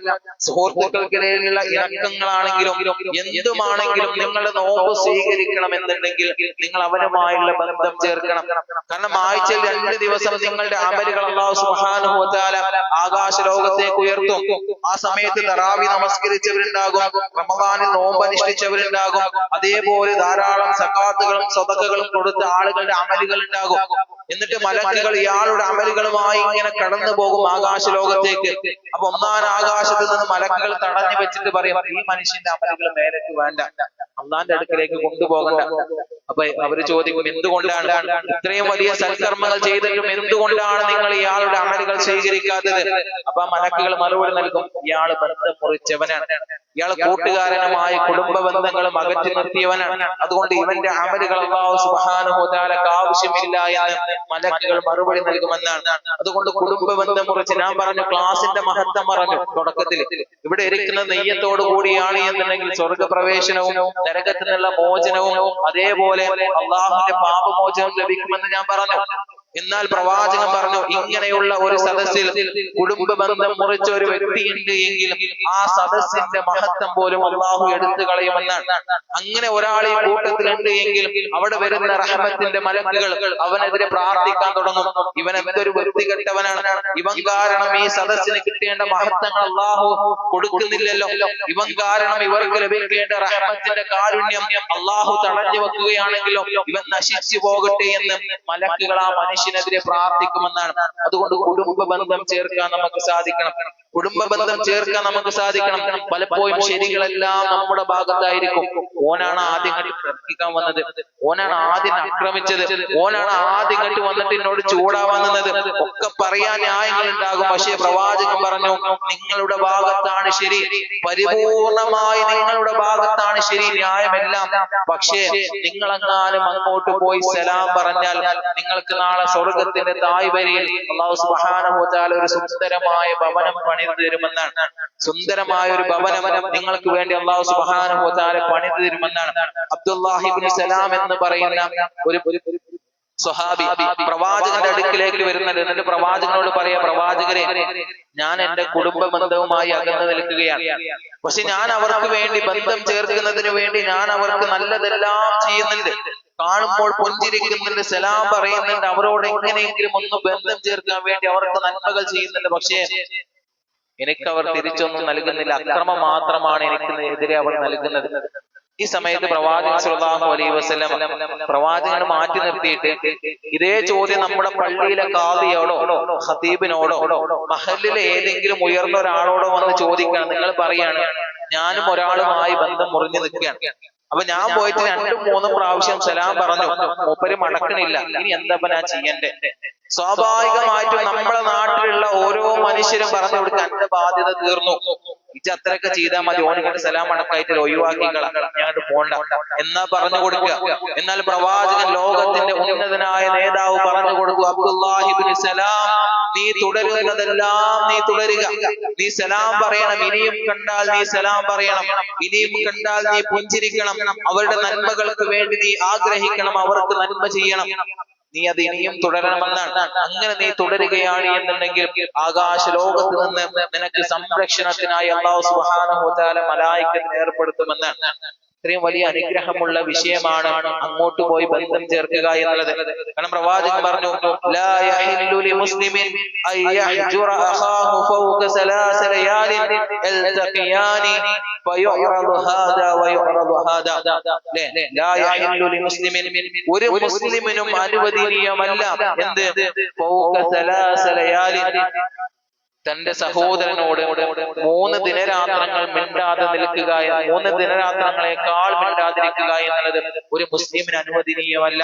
സുഹൃത്തുക്കൾക്കിടയിലുള്ള ഇണക്കങ്ങളാണെങ്കിലും എന്തുമാണെങ്കിലും നിങ്ങളുടെ നോമ്പ് സ്വീകരിക്കണം എന്നുണ്ടെങ്കിൽ നിങ്ങൾ അവനുമായുള്ള ബന്ധം ചേർക്കണം. കാരണം ആഴ്ചയിൽ 2 ദിവസം നിങ്ങളുടെ അമലുകൾ അല്ലാഹു സുബ്ഹാനഹു വ തആല ആകാശ ലോകത്തേക്ക് ഉയർത്തും. ആ സമയത്ത് തറാവി നമസ്കരിച്ചവരുണ്ടാകും, റമദാനിൽ നോമ്പ് അനുഷ്ഠിച്ചവരുണ്ടാകും, അതേപോലെ ധാരാളം സകാത്തുകളും സദഖകളും കൊടുത്ത ആളുകളുടെ അമലുകൾ ഉണ്ടാകും. എന്നിട്ട് മലക്കുകൾ ഇയാളുടെ അമലുകളുമായി ഇങ്ങനെ കടന്നു പോകും ആകാശ ലോകത്തേക്ക്. അപ്പൊ ഒന്നാം ആകാശത്ത് നിന്ന് മലക്കുകൾ തടഞ്ഞു വെച്ചിട്ട് പറയും, ഈ മനുഷ്യന്റെ അമലുകൾ മേലേക്ക് വേണ്ട, അള്ളാന്റെ അടുക്കലേക്ക് കൊണ്ടുപോകണ്ട. അപ്പൊ അവര് ചോദിക്കും, എന്തുകൊണ്ടാണ് ഇത്രയും വലിയ സൽക്കർമ്മങ്ങൾ ചെയ്തിട്ടും എന്തുകൊണ്ടാണ് നിങ്ങൾ ഇയാളുടെ അമലുകൾ സ്വീകരിക്കാത്തത്? അപ്പൊ ആ മലക്കുകൾ മറുപടി നൽകും, ഇയാള് ബന്ധം മുറിച്ചവനാണ്, ഇയാൾ കൂട്ടുകാരനുമായ കുടുംബ ബന്ധങ്ങളും അകറ്റി നിർത്തിയവനാണ്, അതുകൊണ്ട് ഇവന്റെ അമലുകൾ അല്ലാഹു സുബ്ഹാനഹു വ തആലക്ക് ആവശ്യമില്ല എന്ന് മലക്കുകൾ മറുപടി നൽകുമെന്നാണ്. അതുകൊണ്ട് കുടുംബ ബന്ധം മുറിച്ച്, ഞാൻ പറഞ്ഞു ക്ലാസിന്റെ മഹത്വം പറഞ്ഞു തുടക്കത്തിൽ, ഇവിടെ ഇരിക്കുന്ന നെയ്യത്തോടു കൂടിയാണ് എന്നുണ്ടെങ്കിൽ സ്വർഗപ്രവേശനവും നരകത്തിൽ നിന്നുള്ള മോചനവും അതേപോലെ അള്ളാഹുവിന്റെ പാപമോചനം ലഭിക്കുമെന്ന് ഞാൻ പറഞ്ഞു. എന്നാൽ പ്രവാചകൻ പറഞ്ഞു, ഇങ്ങനെയുള്ള ഒരു സദസ്സിൽ കുടുംബ ബന്ധം മുറിച്ച ഒരു വ്യക്തി ഉണ്ട് എങ്കിൽ ആ സദസ്സിന്റെ മഹത്വം പോലും അള്ളാഹു എടുത്തു കളയുമെന്നാണ്. അങ്ങനെ ഒരാൾ ഈ കൂട്ടത്തിലുണ്ട് എങ്കിൽ അവിടെ വരുന്ന റഹ്മത്തിന്റെ മലക്കുകൾ അവനെതിരെ പ്രാർത്ഥിക്കാൻ തുടങ്ങും, ഇവൻ എന്തൊരു വൃത്തികെട്ടവനാണ്, ഇവൻ കാരണം ഈ സദസ്സിന് കിട്ടേണ്ട മഹത്വങ്ങൾ അള്ളാഹു കൊടുക്കുന്നില്ലല്ലോ, ഇവൻ കാരണം ഇവർക്ക് ലഭിക്കേണ്ട റഹ്മത്തിന്റെ കാരുണ്യം അള്ളാഹു തടഞ്ഞു വെക്കുകയാണെങ്കിലോ ഇവൻ നശിച്ചു പോകട്ടെ എന്ന് മലക്കുകൾ ആ മനുഷ്യനെതിരെ പ്രാർത്ഥിക്കുമെന്നാണ്. അതുകൊണ്ട് കുടുംബ ബന്ധം ചേർക്കാൻ നമുക്ക് സാധിക്കണം, കുടുംബ ബന്ധം ചേർക്കാൻ നമുക്ക് സാധിക്കണം. പലപ്പോഴും ശരികളെല്ലാം നമ്മുടെ ഭാഗത്തായിരിക്കും. ഓനാണ് ആദ്യം പ്രവർത്തിക്കാൻ വന്നത്, ഓനാണ് ആദ്യം ആക്രമിച്ചത്, ഓനാണ് ആദ്യം വന്നിട്ട് എന്നോട് ചൂടാവാൻ നിന്നത്, ഒക്കെ പറയാൻ ന്യായങ്ങൾ ഉണ്ടാകും. പക്ഷേ പ്രവാചകൻ പറഞ്ഞു, നിങ്ങളുടെ ഭാഗത്താണ് ശരി, പരിപൂർണമായി നിങ്ങളുടെ ഭാഗത്താണ് ശരി, ന്യായമെല്ലാം. പക്ഷേ നിങ്ങളെങ്ങാനും അങ്ങോട്ട് പോയി സലാം പറഞ്ഞാൽ നിങ്ങൾക്ക് നാളെ സ്വർഗത്തിന്റെ തായ്വരയിൽ അല്ലാഹു സുബ്ഹാനഹു വ തആല ഒരു സുന്ദരമായ ഭവനം പണിതു തരുമെന്നാണ്. സുന്ദരമായ ഒരു ഭവനം നിങ്ങൾക്ക് വേണ്ടി അല്ലാഹു സുബ്ഹാനഹു വ തആല പണിതു തരുമെന്നാണ്. അബ്ദുല്ലാഹി ഇബ്നു സലാം എന്ന് പറയുന്ന ഒരു സ്വഹാബി പ്രവാചകന്റെ അടുക്കിലേക്ക് വരുന്നുണ്ട്. എന്നിട്ട് പ്രവാചകനോട് പറയാ, പ്രവാചകരെ, ഞാൻ എന്റെ കുടുംബ ബന്ധവുമായി അകന്നു നിൽക്കുകയാണ്, പക്ഷെ ഞാൻ അവർക്ക് വേണ്ടി ബന്ധം ചേർക്കുന്നതിന് വേണ്ടി ഞാൻ അവർക്ക് നല്ലതെല്ലാം ചെയ്യുന്നുണ്ട്, കാണുമ്പോൾ പുഞ്ചിരിക്കുന്നുണ്ട്, സലാം പറയുന്നുണ്ട്, അവരോട് എങ്ങനെയെങ്കിലും ഒന്ന് ബന്ധം ചേർക്കാൻ വേണ്ടി അവർക്ക് നന്മകൾ ചെയ്യുന്നുണ്ട്. പക്ഷേ എനിക്ക് അവർ തിരിച്ചൊന്നും നൽകുന്നില്ല, അക്രമം മാത്രമാണ് എനിക്ക് എതിരെ അവർ നൽകുന്നത്. ഈ സമയത്ത് പ്രവാചകൻ സ്വല്ലല്ലാഹു അലൈഹി വസല്ലം പ്രവാചകനെ മാറ്റി നിർത്തിയിട്ട് ഇതേ ചോദ്യം നമ്മുടെ പള്ളിയിലെ ഖാദിയോടോ ഖതീബിനോടോ മഹല്ലിലെ ഏതെങ്കിലും ഉയർന്ന ഒരാളോടോ വന്ന് ചോദിക്കണം. നിങ്ങൾ പറയാണ് ഞാനും ഒരാളുമായി ബന്ധം മുറിഞ്ഞു നിൽക്കുകയാണ്, അപ്പൊ ഞാൻ പോയിട്ട് 2-3 പ്രാവശ്യം സലാം പറഞ്ഞു, മൂപ്പര് മടക്കണില്ല, ഇനി എന്താ ഞാൻ ചെയ്യണ്ടേ? സ്വാഭാവികമായിട്ടും നമ്മുടെ നാട്ടിലുള്ള ഓരോ മനുഷ്യരും പറഞ്ഞു കൊടുക്കാൻ എന്റെ ബാധ്യത തീർന്നു, ഇജ് അത്രയൊക്കെ ചെയ്താൽ മതി, ഓനിങ്ങോട്ട് സലാം അടക്കായിട്ട് ഒഴിവാക്കിക്കളാം, ഞങ്ങോട്ട് പോണ്ട എന്നാ പറഞ്ഞു കൊടുക്കുക. എന്നാൽ പ്രവാചകൻ, ലോകത്തിന്റെ ഉന്നതനായ നേതാവ് പറഞ്ഞു കൊടുത്തു, അബ്ദുല്ലാഹി ഇബ്നു സലാം, നീ തുടരുന്നതെല്ലാം നീ തുടരുക, നീ സലാം പറയണം, ഇനിയും കണ്ടാൽ നീ സലാം പറയണം, ഇനിയും കണ്ടാൽ നീ പുഞ്ചിരിക്കണം, അവരുടെ നന്മകൾക്ക് വേണ്ടി നീ ആഗ്രഹിക്കണം, അവർക്ക് നന്മ ചെയ്യണം, നീ അത് ഇനിയും തുടരണമെന്നാണ്. അങ്ങനെ നീ തുടരുകയാണ് എന്നുണ്ടെങ്കിൽ ആകാശ ലോകത്ത് നിന്ന് നിനക്ക് സംരക്ഷണത്തിനായി അല്ലാഹു സുബ്ഹാനഹു വ തആല മലായികത്തിനെ ഏർപ്പെടുത്തുമെന്നാണ്. ഇത്രയും വലിയ അനുഗ്രഹമുള്ള വിഷയമാണ് അങ്ങോട്ട് പോയി ബന്ധം ചേർക്കുക എന്നുള്ളത്. കാരണം പ്രവാചകൻ പറഞ്ഞു, ലാ യഹില്ലു ലിമുസ്ലിമിൻ അൻ യഹ്ജുറ അഖാഹു ഫൗക സലാസ ലയാലിൻ യൽതഖിയാനി ഫയുറദു ഹാദാ വയുറദു ഹാദാ. ലാ യഹില്ലു ലിമുസ്ലിമിൻ, ഒരു മുസ്ലിമിനും അനുവദനീയമല്ല എന്ത്? ഫൗക സലാസ ലയാലിൻ, തന്റെ സഹോദരനോട് 3 ദിനരാത്രങ്ങൾ മിണ്ടാതെ നിൽക്കുക, 3 ദിനരാത്രങ്ങളെക്കാൾ മിണ്ടാതിരിക്കുക എന്നുള്ളത് ഒരു മുസ്ലിമിന് അനുവദനീയമല്ല.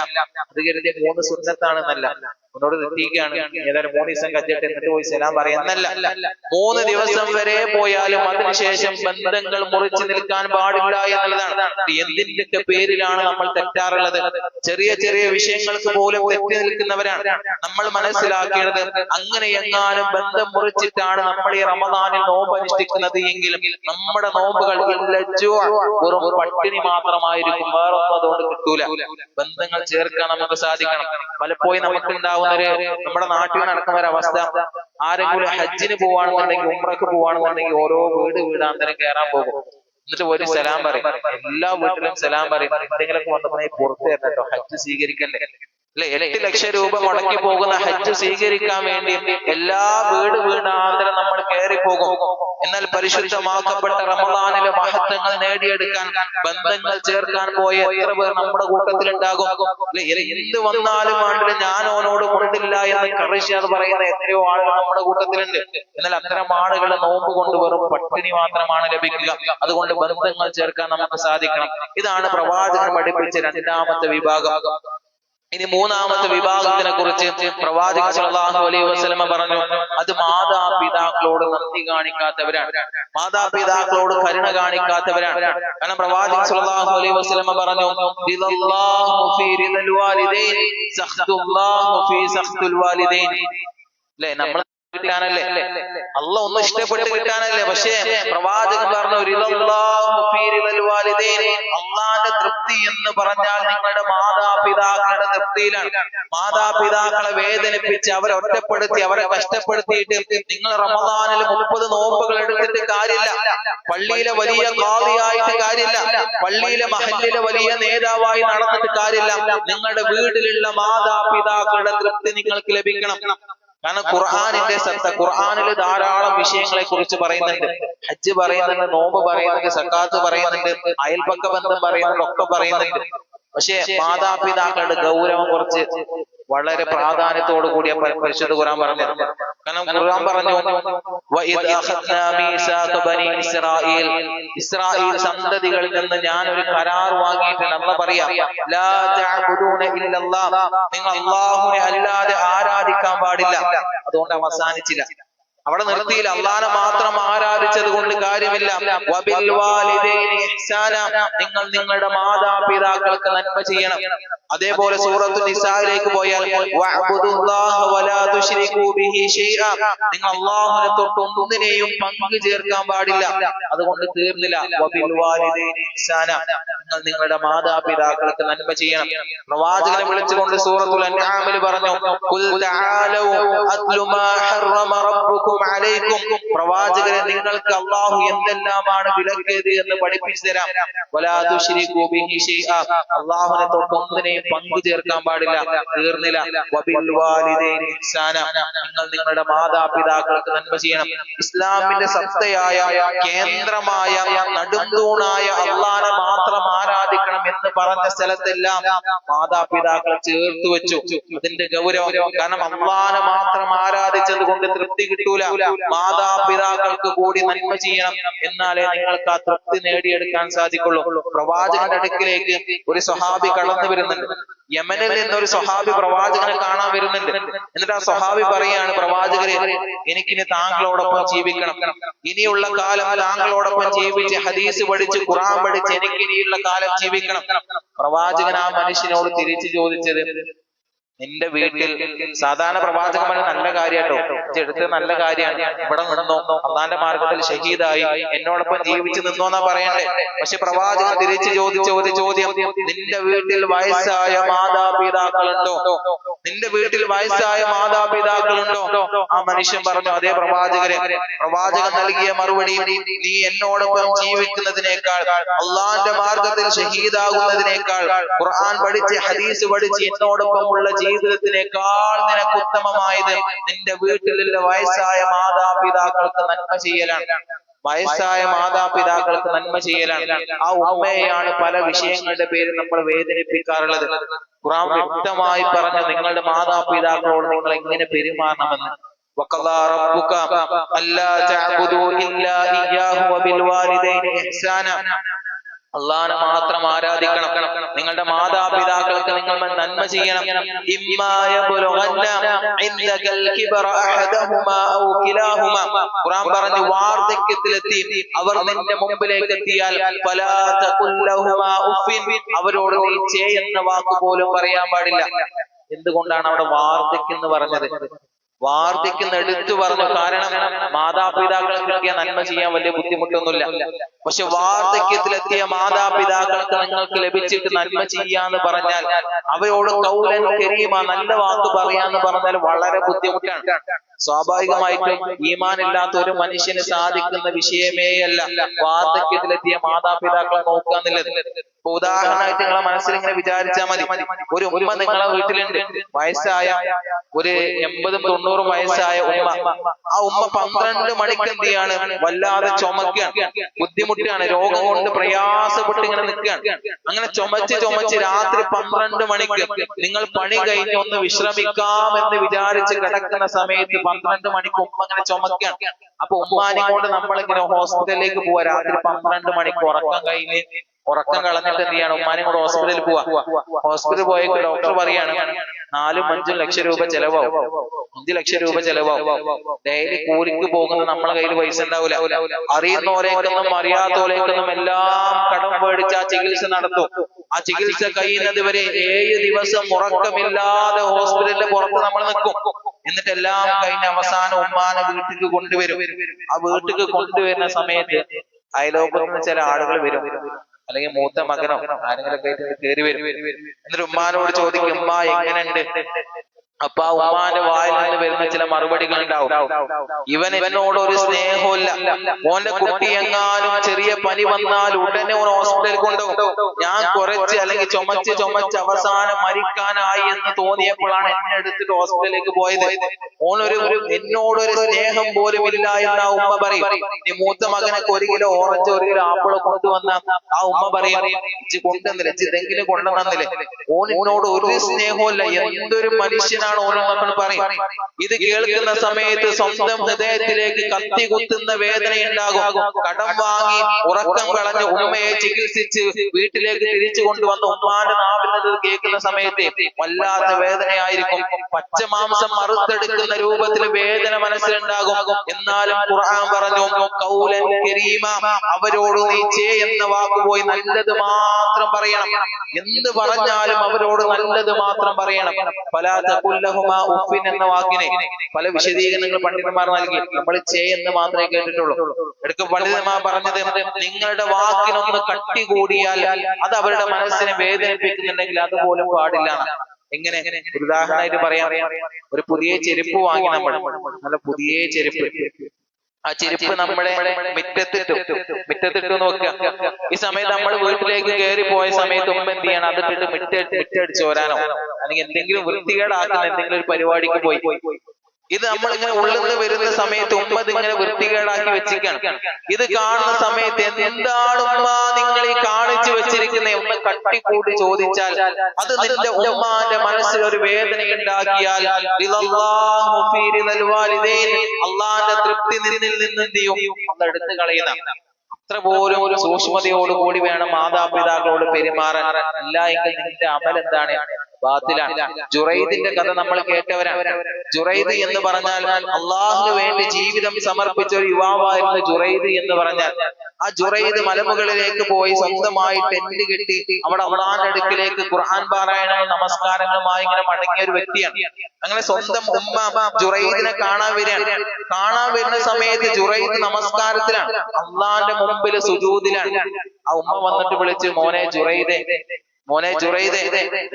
അത് കരുതി 3 സുന്നത്താണെന്നല്ല, അവനോട് നിർത്തിക്കുകയാണ്, ഏതായാലും 3 ദിവസം കജ്ജട്ടെ എന്നിട്ട് പോയി സലാം പറയുന്നല്ല. 3 ദിവസം വരെ പോയാലും അതിനുശേഷം ബന്ധങ്ങൾ മുറിച്ചു നിൽക്കാൻ പാടില്ല എന്നുള്ളതാണ്. എന്തിന്റെയൊക്കെ പേരിലാണ് നമ്മൾ തെറ്റാറുള്ളത്? ചെറിയ ചെറിയ വിഷയങ്ങൾക്ക് പോലും തെറ്റി നിൽക്കുന്നവരാണ്. നമ്മൾ മനസ്സിലാക്കേണ്ടത്, അങ്ങനെ എങ്ങാനും ബന്ധം മുറിച്ചിട്ടാണ് നമ്മൾ ഈ റമദാനിൽ നോമ്പ് അനുഷ്ഠിക്കുന്നത് എങ്കിലും നമ്മുടെ നോമ്പുകൾ വെറും പട്ടിണി മാത്രമായിരിക്കും, വേറൊന്നും അതുകൊണ്ട് കിട്ടൂല. ബന്ധങ്ങൾ ചേർക്കാൻ നമുക്ക് സാധിക്കണം. പലപ്പോഴും നമുക്ക് ഉണ്ടാവുന്ന നമ്മുടെ നാട്ടിൽ നടക്കുന്ന ഒരു അവസ്ഥ, ആരെങ്കിലും ഹജ്ജിന് പോവാണെന്നുണ്ടെങ്കിൽ, ഉംറക്ക് പോവാണെന്നുണ്ടെങ്കിൽ ഓരോ വീടാന്തരം കയറാൻ പോകും, എന്നിട്ട് ഒരു സലാം പറയും, എല്ലാ വീട്ടിലും സലാം പറയും, എന്തെങ്കിലുമൊക്കെ വന്നപ്പോൾ പുറത്ത് തരണോ, ഹജ്ജ് സ്വീകരിക്കണ്ടേ അല്ലെ? 8 ലക്ഷം രൂപ മുടക്കി പോകുന്ന ഹജ്ജ് സ്വീകരിക്കാൻ വേണ്ടി എല്ലാ വീടാന്തരം നമ്മൾ കയറിപ്പോകും. എന്നാൽ പരിശുദ്ധമാക്കപ്പെട്ട റമദാനിലെ മഹത്വങ്ങൾ നേടിയെടുക്കാൻ, ബന്ധങ്ങൾ ചേർക്കാൻ പോയ എത്ര പേർ നമ്മുടെ കൂട്ടത്തിലുണ്ടാകും? എന്ത് വന്നാലും വേണ്ടില്ല ഞാൻ ഓനോട് കൊണ്ടില്ല എന്ന് കറിശാതെ പറയുന്ന എത്രയോ ആളുകൾ നമ്മുടെ കൂട്ടത്തിലുണ്ട്. എന്നാൽ അത്തരം ആളുകളുടെ നോമ്പ് കൊണ്ട് വെറും പട്ടിണി മാത്രമാണ് ലഭിക്കുക. അതുകൊണ്ട് ബന്ധങ്ങൾ ചേർക്കാൻ നമുക്ക് സാധിക്കണം. ഇതാണ് പ്രവാചകൻ പഠിപ്പിച്ച 2ാമത്തെ വിഭാഗം. ഇനി 3ാമത്തെ വിഭാഗത്തിനെ കുറിച്ച് പ്രവാചകൻ സ്വല്ലല്ലാഹു അലൈഹി വസല്ലമ പറഞ്ഞു, അത് മാതാപിതാക്കളോട് നന്ദി കാണിക്കാത്തവരാണ്, മാതാപിതാക്കളോട് കരുണ കാണിക്കാത്തവരാണ്. കാരണം പ്രവാചകൻ സ്വല്ലല്ലാഹു അലൈഹി വസല്ലമ പറഞ്ഞു, റിദല്ലാഹു ഫീ റിദൽ വാലിദൈൻ സഖ്തുല്ലാഹു ഫീ സഖ്തുൽ വാലിദൈൻ. അല്ലേ, നമ്മൾ കിട്ടാനല്ലേ, അള്ളാഹ് ഒന്ന് ഇഷ്ടപ്പെട്ട് കിട്ടാനല്ലേ? പക്ഷേ പ്രവാചകൻ പറഞ്ഞു, റിദല്ലാഹു ഫീ റിദൽ വാലിദൈൻ, അള്ളാഹുവിന്റെ തൃപ്തി എന്ന് പറഞ്ഞാൽ നിങ്ങളുടെ മാതാപിതാക്കളുടെ തൃപ്തിയിലാണ്. മാതാപിതാക്കളെ വേദനിപ്പിച്ച്, അവരെ ഒറ്റപ്പെടുത്തി, അവരെ കഷ്ടപ്പെടുത്തിയിട്ട് നിങ്ങൾ റമദാനിൽ 30 നോമ്പുകൾ എടുത്തിട്ട് കാര്യമില്ല, പള്ളിയിലെ വലിയ ഖാദിയായിട്ട് കാര്യമില്ല, പള്ളിയിലെ മഹല്ലിലെ വലിയ നേതാവായി നടന്നിട്ട് കാര്യമില്ല. നിങ്ങളുടെ വീട്ടിലുള്ള മാതാപിതാക്കളുടെ തൃപ്തി നിങ്ങൾക്ക് ലഭിക്കണം. കാരണം ഖുർആനിന്റെ സത്ത, ഖുർആനിൽ ധാരാളം വിഷയങ്ങളെ കുറിച്ച് പറയുന്നുണ്ട്. ഹജ്ജ് പറയുന്നുണ്ട്, നോമ്പ് പറയുന്നുണ്ട്, സക്കാത്ത് പറയുന്നുണ്ട്, അയൽപക്ക ബന്ധം പറയുന്നുണ്ട്, ഒക്കെ പറയുന്നുണ്ട്. പക്ഷെ മാതാപിതാക്കളുടെ ഗൗരവം കുറച്ച് വളരെ പ്രാധാന്യത്തോടു കൂടിയ പരിശുദ്ധ ഖുർആൻ പറഞ്ഞു. കാരണം ഖുർആൻ പറഞ്ഞു, വഇദ് അഖദ്നാ മീസാഖ ബനി ഇസ്രായീൽ, ഇസ്രായേൽ സന്തതികളിൽ നിന്ന് ഞാൻ ഒരു കരാർ വാങ്ങിയിട്ടുണ്ട്. അല്ലാഹ് പറയാ, ലാ തഅബുദൂന ഇല്ലല്ലാഹ്, നിങ്ങൾ അല്ലാഹുവിനെ അല്ലാതെ ആരാധിക്കാൻ പാടില്ല. അതുകൊണ്ട് അവസാനിച്ചില്ല, അവിടെ നിർത്തിയില്ല. അള്ളാഹനെ മാത്രം ആരാധിച്ചത് കൊണ്ട് കാര്യമില്ല. വബിൽ വാലിദൈനി ഇഹ്സാന, നിങ്ങൾ നിങ്ങളുടെ മാതാപിതാക്കൾക്ക് നന്മ ചെയ്യണം. അതേപോലെ സൂറത്തുൽ നിസായിലേക്ക് പോയാൽ വഅബ്ദുല്ലാഹ വലാ തുശ്രികൂ ബിഹി ശൈഅ, നിങ്ങൾ അല്ലാഹുവിനെ തൊട്ട് ഒന്നിനെയും പങ്കു ചേർക്കാൻ പാടില്ല. അതുകൊണ്ട് തീർന്നില്ല, വബിൽ വാലിദൈനി ഇഹ്സാന, നിങ്ങൾ നിങ്ങളുടെ മാതാപിതാക്കൾക്ക് നന്മ ചെയ്യണം. പ്രവാചകനെ വിളിച്ചുകൊണ്ട് സൂറത്തുൽ അൻആമിൽ പറഞ്ഞു, ഖുൽ തആലൂ അത്ലു മാ ഹറമ റബ്ബുകും അലൈക്കും. പ്രവാചകരെ, നിങ്ങൾക്ക് അല്ലാഹു എന്തെല്ലാമാണ് വിലക്കിയത് എന്ന് പഠിപ്പിച്ചു തരാം. വലാ തുശ്രികൂ ബിഹി ശൈഅ. അല്ലാഹുവിനെ തൊട്ട് ഒന്നിനെയും പങ്കു ചേർക്കാൻ പാടില്ല. തീർന്നില്ല. വബിൽ വാലിദൈനി ഇഹ്സാന. നിങ്ങൾ നിങ്ങളുടെ മാതാപിതാക്കൾക്ക് നന്മ ചെയ്യണം. ഇസ്ലാമിന്റെ സത്തയായ, കേന്ദ്രമായ, നടുന്തൂണായ അല്ലാഹനെ മാത്രം ആരാധിക്കണം എന്ന് പറഞ്ഞ സ്ഥലത്തെല്ലാം മാതാപിതാക്കളെ ചേർത്ത് വെച്ചു. അതിന്റെ ഗൗരവം, കാരണം അല്ലാഹനെ മാത്രം ആരാധിച്ചത് കൊണ്ട് തൃപ്തി കിട്ടൂല. മാതാപിതാക്കൾക്ക് കൂടി നന്മ ചെയ്യണം, എന്നാലേ നിങ്ങൾക്ക് ആ തൃപ്തി നേടിയെടുക്കാൻ സാധിക്കുള്ളൂ. പ്രവാചകന്റെ അടുക്കിലേക്ക് ഒരു സ്വഹാബി കടന്നു വരുന്നുണ്ട്. യമനിൽ നിന്നൊരു സ്വഹാബി പ്രവാചകനെ കാണാൻ വരുന്നുണ്ട്. എന്നിട്ട് ആ സ്വഹാബി പറയാണ്, പ്രവാചകരെ, എനിക്കിനി താങ്കളോടൊപ്പം ജീവിക്കണം. ഇനിയുള്ള കാലം താങ്കളോടൊപ്പം ജീവിച്ച് ഹദീസ് പഠിച്ച് ഖുർആൻ പഠിച്ച് എനിക്ക് ഇനിയുള്ള കാലം ജീവിക്കണം. പ്രവാചകൻ ആ മനുഷ്യനോട് തിരിച്ചു ചോദിച്ചത്, നിന്റെ വീട്ടിൽ, സാധാരണ പ്രവാചകൻ പറഞ്ഞ നല്ല കാര്യാട്ടോ, എടുത്ത് നല്ല കാര്യമാണ്, ഇവിടെ നിന്നോ, അള്ളാന്റെ മാർഗത്തിൽ ഷഹീദായി എന്നോടൊപ്പം ജീവിച്ചു നിന്നോന്നാ പറയണ്ടേ. പക്ഷെ പ്രവാചകൻ തിരിച്ചു ചോദിച്ച ഒരു ചോദ്യം, നിന്റെ വീട്ടിൽ വയസ്സായ മാതാപിതാക്കളുണ്ടോ? നിന്റെ വീട്ടിൽ വയസ്സായ മാതാപിതാക്കളുണ്ടോ? ആ മനുഷ്യൻ പറഞ്ഞു, അതേ പ്രവാചകരെ. പ്രവാചകൻ നൽകിയ മറുപടി, നീ എന്നോടൊപ്പം ജീവിക്കുന്നതിനേക്കാൾ, അള്ളാന്റെ മാർഗത്തിൽ ഷഹീദാകുന്നതിനേക്കാൾ, ഖുർആൻ പഠിച്ച് ഹദീസ് പഠിച്ച് എന്നോടൊപ്പം ഉള്ള ജീവിതത്തിനേക്കാൾ നിനക്ക് ഉത്തമമായത് നിന്റെ വീട്ടിലുള്ള വയസ്സായ മാതാപിതാക്കൾക്ക് നന്മ ചെയ്യലാണ്. വയസ്സായ മാതാപിതാക്കൾക്ക് നന്മ ചെയ്യലാണ്. ആ ഉമ്മയെയാണ് പല വിഷയങ്ങളുടെ പേര് നമ്മൾ വേദനിപ്പിക്കാറുള്ളത്. ഖുർആൻ വ്യക്തമായി പറഞ്ഞു, നിങ്ങളുടെ മാതാപിതാക്കളോട് നിങ്ങൾ എങ്ങനെ പെരുമാറണമെന്ന്. വഖദാ റബ്ബുക അല്ലാ തഅബുദൂ ഇല്ലാ ഇയ്യാഹു വബിൽ വാലിദൈനി ഇഹ്സാന. അള്ളാഹനെ മാത്രം ആരാധിക്കണം. നിങ്ങളുടെ മാതാപിതാക്കൾക്ക് നിങ്ങൾ നന്മ ചെയ്യണം. ഖുർആൻ പറഞ്ഞു, വാർദ്ധക്യത്തിലെത്തി അവർ നിന്റെ മുമ്പിലേക്ക് എത്തിയാൽ അവരോട് നീ ചേ എന്ന വാക്ക് പോലും പറയാൻ പാടില്ല. എന്തുകൊണ്ടാണ് അവിടെ വാർദ്ധക്യം എന്ന് പറഞ്ഞത്? വാർദ്ധക്യം എടുത്തു പറഞ്ഞു. കാരണം മാതാപിതാക്കൾക്കൊക്കെ നന്മ ചെയ്യാൻ വലിയ ബുദ്ധിമുട്ടൊന്നുമില്ല. പക്ഷെ വാർദ്ധക്യത്തിലെത്തിയ മാതാപിതാക്കൾക്ക് നിങ്ങൾക്ക് ലഭിച്ചിട്ട് നന്മ ചെയ്യാന്ന് പറഞ്ഞാൽ, അവരോട് ഖൗലൻ കരീമ, നല്ല വാക്ക് പറയാന്ന് പറഞ്ഞാൽ വളരെ ബുദ്ധിമുട്ടാണ്. സ്വാഭാവികമായിട്ടും ഈമാൻ ഇല്ലാത്ത ഒരു മനുഷ്യന് സാധിക്കുന്ന വിഷയമേയല്ല വാർദ്ധക്യത്തിലെത്തിയ മാതാപിതാക്കളെ നോക്കാന്നുള്ളത്. ഇപ്പൊ ഉദാഹരണമായിട്ട് നിങ്ങളെ മനസ്സിൽ ഇങ്ങനെ വിചാരിച്ചാൽ മതി, ഒരു ഉമ്മ നിങ്ങളെ വീട്ടിലുണ്ട്, വയസ്സായ ഒരു 80-90 വയസ്സായ ഉമ്മ. ആ ഉമ്മ 12 മണിക്ക് എന്ത് ചെയ്യാണ്? വല്ലാതെ ചുമക്കുകയാണ്, ബുദ്ധിമുട്ടാണ്, രോഗം കൊണ്ട് പ്രയാസപ്പെട്ട് ഇങ്ങനെ നിൽക്കുകയാണ്. അങ്ങനെ ചുമച്ച് രാത്രി 12 മണിക്ക് നിങ്ങൾ പണി കഴിഞ്ഞ് ഒന്ന് വിശ്രമിക്കാമെന്ന് വിചാരിച്ച് കിടക്കുന്ന സമയത്ത് 12 മണിക്ക് ഉമ്മ അങ്ങനെ ചുമക്കുകയാണ്. അപ്പൊ ഉമ്മാനെ കൊണ്ട് നമ്മളിങ്ങനെ ഹോസ്പിറ്റലിലേക്ക് പോവാ. രാത്രി 12 മണിക്ക് ഉറക്കം കളഞ്ഞിട്ട് എന്ത് ചെയ്യണം? ഉമ്മാനെ കൂടെ ഹോസ്പിറ്റലിൽ പോവാ. ഹോസ്പിറ്റലിൽ പോയേക്ക് ഡോക്ടർ പറയാണ് 4-5 ലക്ഷം രൂപ ചെലവാകും. 5 ലക്ഷം രൂപ ചെലവാകും. ഡെയിലി കൂലിക്ക് പോകുന്ന നമ്മളെ കയ്യിൽ പൈസ ഉണ്ടാവില്ല. അറിയുന്നവരേക്കൊന്നും അറിയാത്തവരേക്കൊന്നും എല്ലാം കടം മേടിച്ച് ആ ചികിത്സ നടത്തും. ആ ചികിത്സ കഴിയുന്നത് വരെ 7 ദിവസം ഉറക്കമില്ലാതെ ഹോസ്പിറ്റലിന്റെ പുറത്ത് നമ്മൾ നിൽക്കും. എന്നിട്ട് എല്ലാം കഴിഞ്ഞ അവസാനം ഉമ്മാനെ വീട്ടിലേക്ക് കൊണ്ടുവരും. ആ വീട്ടിലേക്ക് കൊണ്ടുവരുന്ന സമയത്ത് അയലോകത്ത് നിന്ന് ചില ആളുകൾ വരും, അല്ലെങ്കിൽ മൂത്ത മകനോ ആരെങ്കിലൊക്കെ കയറി വരും. എന്നിട്ട് ഉമ്മാനോട് ചോദിക്കും, ഉമ്മ എങ്ങനെയുണ്ട്? അപ്പൊ ആ ഉമ്മാന്റെ വായിൽ നിന്ന് വരുന്ന ചില മറുപടികൾ ഉണ്ടാവും. ഇവൻ എന്നോട് ഒരു സ്നേഹമില്ല, ഓന്റെ കുട്ടി എങ്ങാനും ചെറിയ പനി വന്നാൽ ഉടനെ ഓൻ ഹോസ്പിറ്റലിൽ കൊണ്ടുപോകും. ഞാൻ കുറച്ച് അല്ലെങ്കിൽ ചുമച്ച് അവസാനം മരിക്കാനായി എന്ന് തോന്നിയപ്പോഴാണ് എന്നെ എടുത്തിട്ട് ഹോസ്പിറ്റലിലേക്ക് പോയത്. ഓനൊരു എന്നോടൊരു സ്നേഹം പോലും ഇല്ല എന്ന് ആ ഉമ്മ പറയും. നീ മൂത്ത മകനൊക്കെ 1 കിലോ ഓറഞ്ച് 1 കിലോ ആപ്പിള് കൊണ്ടുവന്ന ആ ഉമ്മ പറയും, കൊണ്ടുവന്നില്ല, ഇതെങ്കിലും കൊണ്ടുവന്നില്ലേ? ഓൻ എന്നോട് ഒരു സ്നേഹമില്ല, എന്തൊരു മനുഷ്യനാണ് ഓരോന്നൊക്കെ പറയും. ഇത് കേൾക്കുന്ന സമയത്ത് സ്വന്തം ഹൃദയത്തിലേക്ക് കത്തി കുത്തുന്ന വേദനയുണ്ടാകും. കടം വാങ്ങി ഉറക്കം കളഞ്ഞ് ഉമ്മയെ ചികിത്സിച്ച് വീട്ടിലേക്ക് തിരിച്ചു കൊണ്ടുവന്ന ഉമ്മാന്റെ നാവിനത് കേൾക്കുന്ന സമയത്ത് വല്ലാത്ത വേദനയായിരിക്കും. പച്ചമാംസം മറുത്തെടുക്കുന്ന രൂപത്തിൽ വേദന മനസ്സിലുണ്ടാകും. എന്നാലും ഖുർആൻ പറഞ്ഞു, ഖൗലൻ കരീമ, അവരോട് നീ ചേ എന്ന വാക്ക് പോയി നല്ലത് മാത്രം പറയണം. എന്ത് പറഞ്ഞാലും അവരോട് നല്ലത് മാത്രം പറയണം. ഫലാ തഖുൽ തഖുല്ലഹുമാ ഉഫിൻ എന്ന വാക്കിന് പല വിശദീകരണങ്ങൾ പണ്ഡിതന്മാർ നൽകി. നമ്മൾ ചേ എന്ന് മാത്രമേ കേട്ടിട്ടുള്ളൂ. എടുക്ക പണ്ഡിതന്മാർ പറഞ്ഞത്, നിങ്ങളുടെ വാക്കിനൊന്ന് കട്ടി കൂടിയാൽ അത് അവരുടെ മനസ്സിനെ വേദനിപ്പിക്കുന്നുണ്ടെങ്കിൽ അതുപോലും പാടില്ല. എങ്ങനെ? ഉദാഹരണമായിട്ട് പറയാം, ഒരു പുതിയ ചെരുപ്പ് വാങ്ങി നമ്മൾ, നല്ല പുതിയ ചെരുപ്പ്, ആ ചെരുപ്പ് നമ്മുടെ മുറ്റത്തിട്ടു നോക്കുക. ഈ സമയത്ത് നമ്മൾ വീട്ടിലേക്ക് കയറി പോയ സമയത്ത് ഉമ്മ എന്ത് ചെയ്യണം? അതിട്ടിട്ട് മിറ്റടിച്ച് വരാനോ അല്ലെങ്കിൽ എന്തെങ്കിലും വൃത്തികേടാക്കുന്ന എന്തെങ്കിലും ഒരു പരിപാടിക്ക് പോയി. ഇത് നമ്മളിങ്ങനെ ഉള്ളിന്ന് വരുന്ന സമയത്ത് ഉമ്മ ഇതിങ്ങനെ വൃത്തികേടാക്കി വെച്ചിരിക്കുകയാണ്. ഇത് കാണുന്ന സമയത്ത് എന്താണ് ഉമ്മ നിങ്ങൾ ഈ കാണിച്ചു വെച്ചിരിക്കുന്ന ഒന്ന് കട്ടിക്കൂട്ടി ചോദിച്ചാൽ അത് നിന്റെ ഉമ്മാന്റെ മനസ്സിൽ ഒരു വേദന ഉണ്ടാക്കിയാൽ അള്ളാന്റെ തൃപ്തി നിന്നിൽ നിന്ന് എന്ത് ചെയ്യും? അത് എടുത്തു കളയുന്ന. അത്ര പോലും ഒരു സൂക്ഷ്മതയോടുകൂടി വേണം മാതാപിതാക്കളോട് പെരുമാറാൻ. അല്ല എങ്കിൽ നിന്റെ അമൽ എന്താണ്? ബാത്തിലാണ്. ജുറൈദിന്റെ കഥ നമ്മൾ കേട്ടവരാണ്. ജുറൈദ് എന്ന് പറഞ്ഞാൽ അള്ളാഹുവിന് വേണ്ടി ജീവിതം സമർപ്പിച്ച ഒരു യുവാവായിരുന്നു ജുറൈദ് എന്ന് പറഞ്ഞാൽ. ആ ജുറൈദ് മലമുകളിലേക്ക് പോയി സ്വന്തമായി ടെന്റ് കെട്ടി അവിടെ അള്ളാഹിന്റെ അടുക്കിലേക്ക് ഖുർആൻ പാരായണങ്ങളും നമസ്കാരങ്ങളുമായി ഇങ്ങനെ മടങ്ങിയ ഒരു വ്യക്തിയാണ്. അങ്ങനെ സ്വന്തം ഉമ്മ ജുറൈദിനെ കാണാൻ വരുന്ന സമയത്ത് ജുറൈദ് നമസ്കാരത്തിലാണ്, അള്ളാഹിന്റെ മുമ്പിൽ സുജൂദിലാണ്. ആ ഉമ്മ വന്നിട്ട് വിളിച്ച്, മോനെ ജുറൈദേ, മോനെ ജുറൈദേ.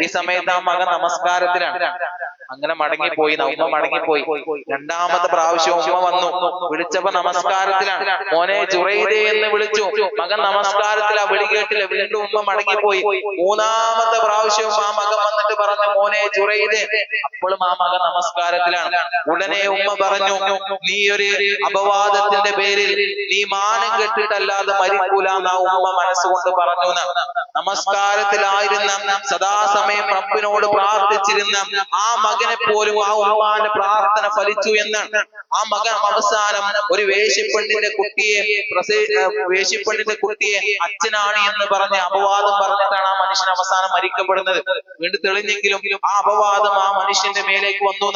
ഈ സമയത്ത് ആ മകൻ നമസ്കാരത്തിലാണ്. അങ്ങനെ മടങ്ങിപ്പോയി, ഉമ്മ മടങ്ങിപ്പോയി. രണ്ടാമത്തെ പ്രാവശ്യം ഉമ്മ വന്നു, വിളിച്ചപ്പോ നമസ്കാരത്തിലാണ്. മോനെ ജുറൈദേ എന്ന് വിളിച്ചു, മകൻ നമസ്കാരത്തിലാ, വിളി കേട്ടില്ല, വീണ്ടും ഉമ്മ മടങ്ങിപ്പോയി. മൂന്നാമത്തെ പ്രാവശ്യം ആ മകൻ വന്നിട്ട് പറഞ്ഞു, മോനെ ജുറൈദേ. അപ്പോഴും ആ മകൻ നമസ്കാരത്തിലാണ്. ഉടനെ ഉമ്മ പറഞ്ഞു, നീ ഒരു അപവാദത്തിന്റെ പേരിൽ നീ മാനം കെട്ടിട്ടല്ലാതെ മരിക്കൂലെന്ന് ആ ഉമ്മ മനസ്സുകൊണ്ട് പറഞ്ഞു. നമസ്കാരത്തിലായിരുന്ന, സദാസമയം റബ്ബിനോട് പ്രാർത്ഥിച്ചിരുന്ന ആ മകനെ പോലും ആ ഉമ്മാന്റെ പ്രാർത്ഥന ഫലിച്ചു എന്നാണ്. ആ മകൻ അവസാനം ഒരു വേശ്യപ്പെണ്ണിന്റെ കുട്ടിയെ അച്ഛനാണ് എന്ന് പറഞ്ഞ് അപവാദം പറഞ്ഞിട്ടാണ് ആ മനുഷ്യൻ അവസാനം മരിക്കപ്പെടുന്നത്. വീണ്ടും തെളിഞ്ഞെങ്കിലും ആ അപവാദം ആ മനുഷ്യന്റെ മേലേക്ക് വന്നു.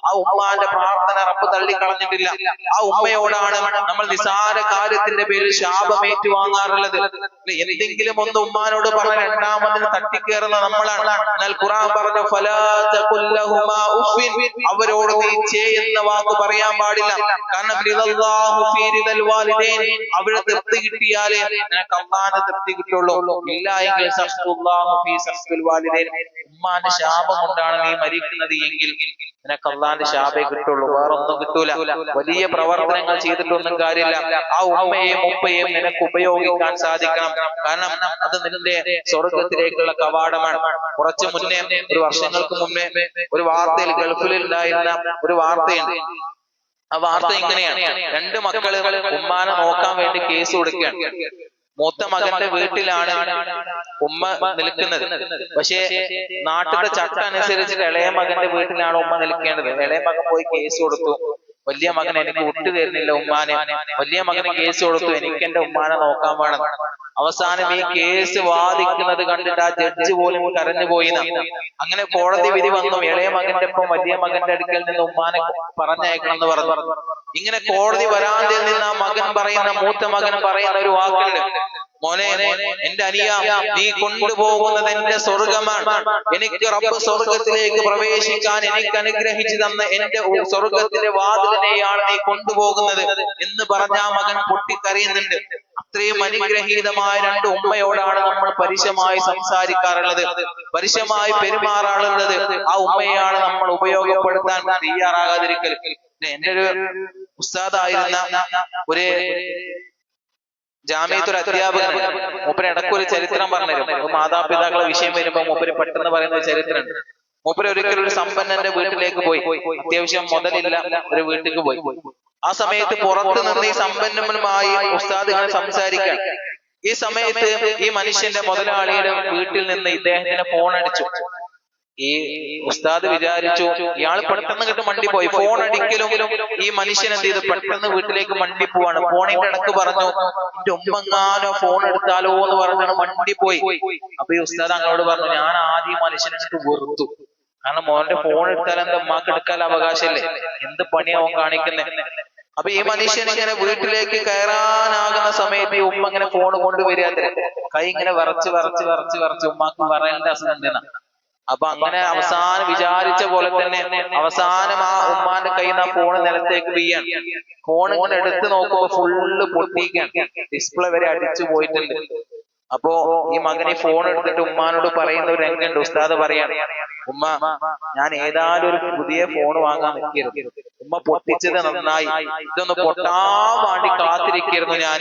ആ ഉമ്മാന്റെ പ്രാർത്ഥന റബ്ബ് തള്ളിക്കളഞ്ഞിട്ടില്ല. ആ ഉമ്മയോടാണ് നമ്മൾ നിസാര കാര്യത്തിന്റെ പേരിൽ ശാപമേറ്റു വാങ്ങാറുള്ളത്. എന്തെങ്കിലും ഒന്ന് ഉമ്മാനോട് പറഞ്ഞ രണ്ടാമതിന് തട്ടിക്കേറുന്ന നമ്മളാണ്. എന്നാൽ ഖുർആൻ പറഞ്ഞു, ഫലാ തഖുൽ ലഹുമാ ഉഫിൻ, അവരോട് നീ ചേ എന്ന വാക്ക് പറയാൻ പാടില്ല. കാരണം റിദല്ലാഹു ഫീ റിദൽ വാലിദൈൻ, അവരുടെ തൃപ്തി കിട്ടിയാലേ നിനക്ക് അല്ലാഹുവിന്റെ തൃപ്തി കിട്ടുള്ളൂ. ഇല്ല എങ്കിൽ സഖ്തുല്ലാഹു ഫീ സഖ്തുൽ വാലിദൈൻ, ഉമ്മാന്റെ ശാപം കൊണ്ടാണ് നീ മരിക്കുന്നത് എങ്കിൽ നിനക്ക് അല്ലാഹുവിന്റെ ശാപേ കിട്ടുള്ളൂ, വേറൊന്നും കിട്ടൂല. വലിയ പ്രവർത്തനങ്ങൾ ചെയ്തിട്ടൊന്നും കാര്യമില്ല. ആ ഉമ്മയെയും ഉപ്പയെയും നിനക്ക് ഉപയോഗിക്കാൻ സാധിക്കണം. കാരണം അത് നിന്റെ സ്വർഗത്തിലേക്കുള്ള കവാടമാണ്. കുറച്ചു മുന്നേ, ഒരു വർഷങ്ങൾക്ക് മുന്നേ ഒരു വാർത്തയിൽ, ഗൾഫിൽ ഉണ്ടായിരുന്ന ഒരു വാർത്തയുണ്ട്. ആ വാർത്ത ഇങ്ങനെയാണ്: രണ്ട് മക്കള് ഉമ്മാനെ നോക്കാൻ വേണ്ടി കേസ് കൊടുക്കുകയാണ്. മൂത്ത മകന്റെ വീട്ടിലാണ് ഉമ്മ നിൽക്കുന്നത്. പക്ഷേ നാട്ടിലെ ചട്ടം അനുസരിച്ചിട്ട് ഇളയ മകന്റെ വീട്ടിലാണ് ഉമ്മ നിൽക്കേണ്ടത്. ഇളയ മകൻ പോയി കേസ് കൊടുത്തു, വലിയ മകൻ എനിക്ക് വിട്ടു തരുന്നില്ല ഉമ്മാനെ. വലിയ മകന് കേസ് കൊടുത്തു, എനിക്ക് എന്റെ ഉമ്മാനെ നോക്കാൻ വേണം. അവസാനം ഈ കേസ് വാദിക്കുന്നത് കണ്ടിട്ട് ആ ജഡ്ജി പോലും കരഞ്ഞുപോയി. അങ്ങനെ കോടതി വിധി വന്നു, ഇളയ മകന്റെ ഒപ്പം വലിയ മകന്റെ അടുക്കൽ നിന്ന് ഉമ്മാനെ പറഞ്ഞയക്കണം എന്ന് പറഞ്ഞു. ഇങ്ങനെ കോടതി വരാതെ നിന്ന് ആ മകൻ പറയുന്ന, മൂത്ത മകൻ പറയുന്ന ഒരു വാക്കുണ്ട്: മോനെ, എന്റെ അനിയ, നീ കൊണ്ടുപോകുന്നത് എന്റെ സ്വർഗമാണ്. എനിക്ക് റബ്ബ് സ്വർഗത്തിലേക്ക് പ്രവേശിക്കാൻ എനിക്ക് അനുഗ്രഹിച്ചു തന്ന എന്റെ സ്വർഗത്തിന്റെ വാതിലിനെയാണ് നീ കൊണ്ടുപോകുന്നത് എന്ന് പറഞ്ഞ ആ മകൻ പൊട്ടിക്കരയുന്നുണ്ട്. അത്രയും അനുഗ്രഹീതമായ രണ്ട് ഉമ്മയോടാണ് നമ്മൾ പരുഷമായി സംസാരിക്കാറുള്ളത്, പരുഷമായി പെരുമാറാറുള്ളത്. ആ ഉമ്മയാണ് നമ്മൾ ഉപയോഗപ്പെടുത്താൻ തയ്യാറാകാതിരിക്കൽ. എന്റെ ഒരു ഉസ്താദായിരുന്ന ഒരു ജാമിയത്തൊരു അധ്യാപകൻ, മൂപ്പര് ഇടയ്ക്കൊരു ചരിത്രം പറഞ്ഞുതരും. മാതാപിതാക്കളെ വിഷയം വരുമ്പോ മൂപ്പര് പെട്ടെന്ന് പറയുന്ന ഒരു ചരിത്രമുണ്ട്. മൂപ്പര് ഒരിക്കലും ഒരു സമ്പന്നന്റെ വീട്ടിലേക്ക് പോയി. അത്യാവശ്യം മുതലില്ല ഒരു വീട്ടിലേക്ക് പോയി. ആ സമയത്ത് പുറത്തു നിന്ന് ഈ സമ്പന്നനുമായി ഉസ്താദ് ഇങ്ങനെ സംസാരിക്കാൻ. ഈ സമയത്ത് ഈ മനുഷ്യന്റെ മുതലാളിയുടെ വീട്ടിൽ നിന്ന് ഇദ്ദേഹത്തിന് ഫോൺ അടിച്ചു. ഈ ഉസ്താദ് വിചാരിച്ചു ഇയാൾ പെട്ടെന്ന് കിട്ടും മണ്ടി പോയി. ഫോൺ അടിക്കലും ഈ മനുഷ്യൻ എന്ത് ചെയ്തു, പെട്ടെന്ന് വീട്ടിലേക്ക് മണ്ടി പോവാണ്. ഫോണിന്റെ ഇടക്ക് പറഞ്ഞു, എന്റെ ഉമ്മങ്ങാനോ ഫോൺ എടുത്താലോ എന്ന് പറഞ്ഞാണ് മണ്ടി പോയി. അപ്പൊ ഈ ഉസ്താദ് അങ്ങോട്ട് പറഞ്ഞു, ഞാൻ ആദ്യം മനുഷ്യനെ വെറുത്തു. കാരണം മോന്റെ ഫോൺ എടുത്താൽ എന്താ, ഉമ്മാക്ക് എടുക്കാൻ അവകാശമല്ലേ, എന്ത് പണിയാവും കാണിക്കുന്നത്. അപ്പൊ ഈ മനുഷ്യൻ ഇങ്ങനെ വീട്ടിലേക്ക് കയറാനാകുന്ന സമയത്ത് ഈ ഉമ്മ ഇങ്ങനെ ഫോൺ കൊണ്ടുവരിക, കൈ ഇങ്ങനെ വിറച്ച് ഉമ്മാക്ക് പറയേണ്ട അസുഖം എന്തെന്നാ. അപ്പൊ അങ്ങനെ അവസാനം വിചാരിച്ച പോലെ തന്നെ അവസാനം ആ ഉമ്മാന്റെ കയ്യിൽ നിന്ന് ആ ഫോണ് നിലത്തേക്ക് വീഴാൻ. ഫോൺ ഇങ്ങനെ എടുത്ത് നോക്കുമ്പോ ഫുള്ള് പൊട്ടിക്കാൻ, ഡിസ്പ്ലേ വരെ അടിച്ചു പോയിട്ടുണ്ട്. അപ്പോ ഈ മകനെ ഫോൺ എടുത്തിട്ട് ഉമ്മാനോട് പറയുന്ന ഒരു രംഗുണ്ട്. ഉസ്താദ് പറയാണ്, ഉമ്മ ഞാൻ ഏതായാലും ഒരു പുതിയ ഫോൺ വാങ്ങാൻ നിൽക്കരുത്, ഉമ്മ പൊട്ടിച്ചത് നന്നായി, ഇതൊന്ന് പൊട്ടാൻ വേണ്ടി കാത്തിരിക്കരുന്നു ഞാൻ.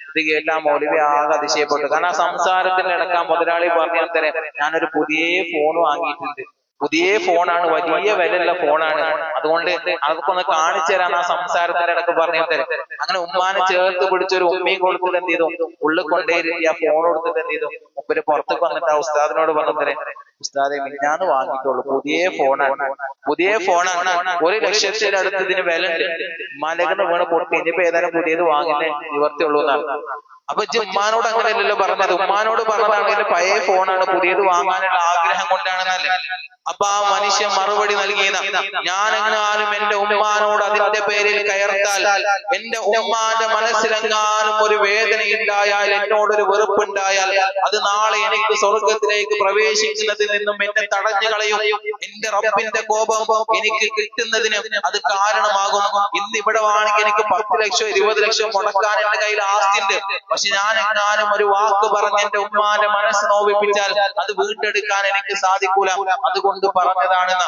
ഇത് കേട്ടാ മൗലവി ആകെ അതിശയപ്പെട്ടു. കാരണം ആ സംസാരത്തിന്റെ ഇടയ്ക്ക് മുതലാളി പറഞ്ഞു തരാം, ഞാനൊരു പുതിയ ഫോൺ വാങ്ങിയിട്ടുണ്ട്, പുതിയ ഫോണാണ്, വലിയ വിലയുള്ള ഫോണാണ്, അതുകൊണ്ട് അതൊക്കെ ഒന്ന് കാണിച്ചു തരാൻ ആ സംസാരത്തിന്റെ ഇടയ്ക്ക് പറഞ്ഞു തരാം. അങ്ങനെ ഉമ്മാനെ ചേർത്ത് പിടിച്ചൊരു ഉമ്മയും കൊടുത്തിട്ട് എന്ത് ചെയ്തു, ഉള്ളിൽ കൊണ്ടേയിരുത്തി ആ ഫോൺ കൊടുത്തിട്ട് എന്ത് ചെയ്തു, മുപ്പര് പുറത്തേക്ക് വന്നിട്ട് ആ ഉസ്താദിനോട് പറഞ്ഞു തരാം, ഉസ്താദെ മിന്നാന്ന് വാങ്ങിയിട്ടുള്ളൂ, പുതിയ ഫോണാണ്, പുതിയ ഫോണാണ്, 1,00,000 അടുത്ത് ഇതിന് വില ഉണ്ട്, മലകന്ന് വീണ് പൊട്ടി, ഇനിയിപ്പോ ഏതായാലും പുതിയത് വാങ്ങുന്നേ നിവർത്തിയുള്ളൂ എന്നാണ്. അപ്പൊ ഉമ്മാനോട് അങ്ങനെയല്ലല്ലോ പറഞ്ഞത്, ഉമ്മാനോട് പറഞ്ഞതാണെങ്കിൽ പഴയ ഫോണാണ്, പുതിയത് വാങ്ങാനുള്ള ആഗ്രഹം കൊണ്ടാണെന്നല്ലേ. അപ്പൊ ആ മനുഷ്യൻ മറുപടി നൽകിയത്, ഞാനെങ്ങാനും എന്റെ ഉമ്മാനോട് അതിന്റെ പേരിൽ കയർത്താൽ, എന്റെ ഉമ്മാന്റെ മനസ്സിലെങ്ങാനും ഒരു വേദന ഉണ്ടായാൽ, എന്നോടൊരു വെറുപ്പുണ്ടായാൽ, അത് നാളെ എനിക്ക് സ്വർഗത്തിലേക്ക് പ്രവേശിക്കുന്നതിൽ നിന്നും എന്നെ തടഞ്ഞു കളയും. എന്റെ റബ്ബിന്റെ കോപം എനിക്ക് കിട്ടുന്നതിന് അത് കാരണമാകും. ഇന്ന് ഇവിടെ ആണെങ്കിൽ എനിക്ക് 10 ലക്ഷം 20 ലക്ഷം മുടക്കാൻ എന്റെ കയ്യിൽ ആസ്തിയുണ്ട്. പക്ഷെ ഞാൻ എങ്ങാനും ഒരു വാക്ക് പറഞ്ഞ് എന്റെ ഉമ്മാന്റെ മനസ്സ് നോവിപ്പിച്ചാൽ അത് വീണ്ടെടുക്കാൻ എനിക്ക് സാധിക്കൂല. അതുകൊണ്ട് പറഞ്ഞതാണെന്ന്.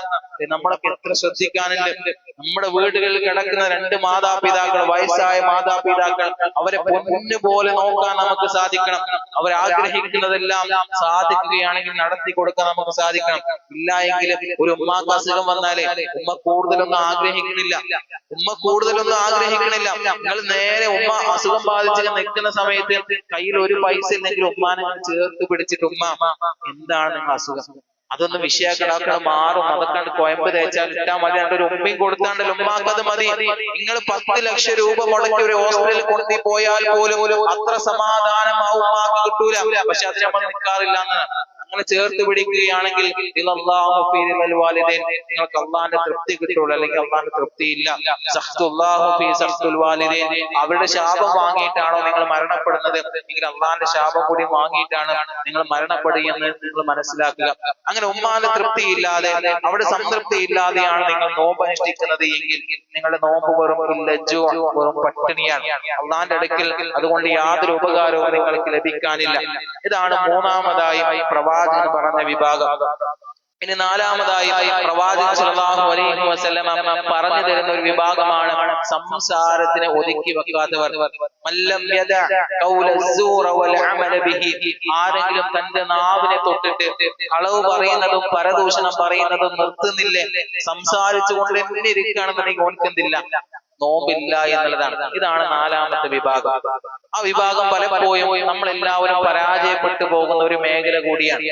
നമ്മളൊക്കെ എത്ര ശ്രദ്ധിക്കാനുണ്ട്. നമ്മുടെ വീടുകളിൽ കിടക്കുന്ന 2 മാതാപിതാക്കൾ, വയസ്സായ മാതാപിതാക്കൾ, അവരെ പൊന്നു പോലെ നോക്കാൻ നമുക്ക് സാധിക്കണം. അവരാഗ്രഹിക്കുന്നതെല്ലാം സാധിക്കുകയാണെങ്കിൽ നടത്തി കൊടുക്കാൻ നമുക്ക് സാധിക്കണം. ഇല്ല എങ്കിൽ ഒരു ഉമ്മാക്ക് അസുഖം വന്നാലേ ഉമ്മ കൂടുതലൊന്നും ആഗ്രഹിക്കണില്ല, നിങ്ങൾ നേരെ ഉമ്മ അസുഖം ബാധിച്ച് നിൽക്കുന്ന സമയത്ത് കയ്യിൽ ഒരു പൈസ ഇല്ലെങ്കിൽ ഉമ്മാനെ ചേർത്ത് പിടിച്ചിട്ട്, ഉമ്മ എന്താണ് നിങ്ങൾ അസുഖം, അതൊന്ന് വിഷയാക്കളാക്കൾ മാറും, അതൊക്കെ കോയമ്പ് തേച്ചാൽ ഇട്ടാ മതി, ഒരു ഉമ്മയും കൊടുത്താണ്ടല്ലോ, ഉമ്മാക്കത് മതി. നിങ്ങൾ 10 ലക്ഷം രൂപ മുടക്കി ഒരു ഹോസ്പിറ്റലിൽ കൊണ്ടു പോയാൽ പോലും അത്ര സമാധാനം ആ ഉമ്മാക്ക് കിട്ടൂല. പക്ഷെ അതിന് നമ്മൾ നിൽക്കാറില്ല എന്ന്. അങ്ങനെ ചേർത്ത് പിടിക്കുകയാണെങ്കിൽ നിങ്ങൾക്ക് അള്ളാന്റെ തൃപ്തി കിട്ടുള്ളൂ, അല്ലെങ്കിൽ അള്ളാന്റെ തൃപ്തി ഇല്ല. അവരുടെ ശാപം വാങ്ങിയിട്ടാണോ നിങ്ങൾ മരണപ്പെടുന്നത്, എങ്കിൽ അള്ളാന്റെ ശാപം കൂടി വാങ്ങിയിട്ടാണ് നിങ്ങൾ മരണപ്പെടുകയെന്ന് നിങ്ങൾ മനസ്സിലാക്കുക. അങ്ങനെ ഉമ്മാന്റെ തൃപ്തി ഇല്ലാതെ, അവിടെ സംതൃപ്തി ഇല്ലാതെയാണ് നിങ്ങൾ നോമ്പ് അനുഷ്ഠിക്കുന്നത് എങ്കിൽ നിങ്ങളുടെ നോമ്പ് വെറും ലജ്ജോ, വെറും പട്ടിണിയാണ് അള്ളാന്റെ അടുക്കൽ. അതുകൊണ്ട് യാതൊരു ഉപകാരവും നിങ്ങൾക്ക് ലഭിക്കാനില്ല. ഇതാണ് മൂന്നാമതായി പ്രവാചകൻ പറഞ്ഞ വിഭാഗം. ഇനി നാലാമതായി പ്രവാചകൻ സല്ലല്ലാഹു അലൈഹി വസല്ലം പറഞ്ഞു തരുന്ന ഒരു വിഭാഗമാണ് സംസാരത്തിനെ ഒതുക്കി വെക്കാത്തവർ. ആരെങ്കിലും തന്റെ നാവിനെ തൊട്ടിട്ട് കളവ് പറയുന്നതും പരദൂഷണം പറയുന്നതും നിർത്തുന്നില്ലേ, സംസാരിച്ചു കൊണ്ട് തന്നെ ഇരിക്കുകയാണെന്നുണ്ടെങ്കിൽ ഓർക്കുന്നില്ല, നോമ്പില്ല എന്നുള്ളതാണ്. ഇതാണ് നാലാമത്തെ വിഭാഗം. ആ വിഭാഗം പലപ്പോഴും നമ്മളെല്ലാവരും പരാജയപ്പെട്ടു പോകുന്ന ഒരു മേഖല കൂടിയാണ്.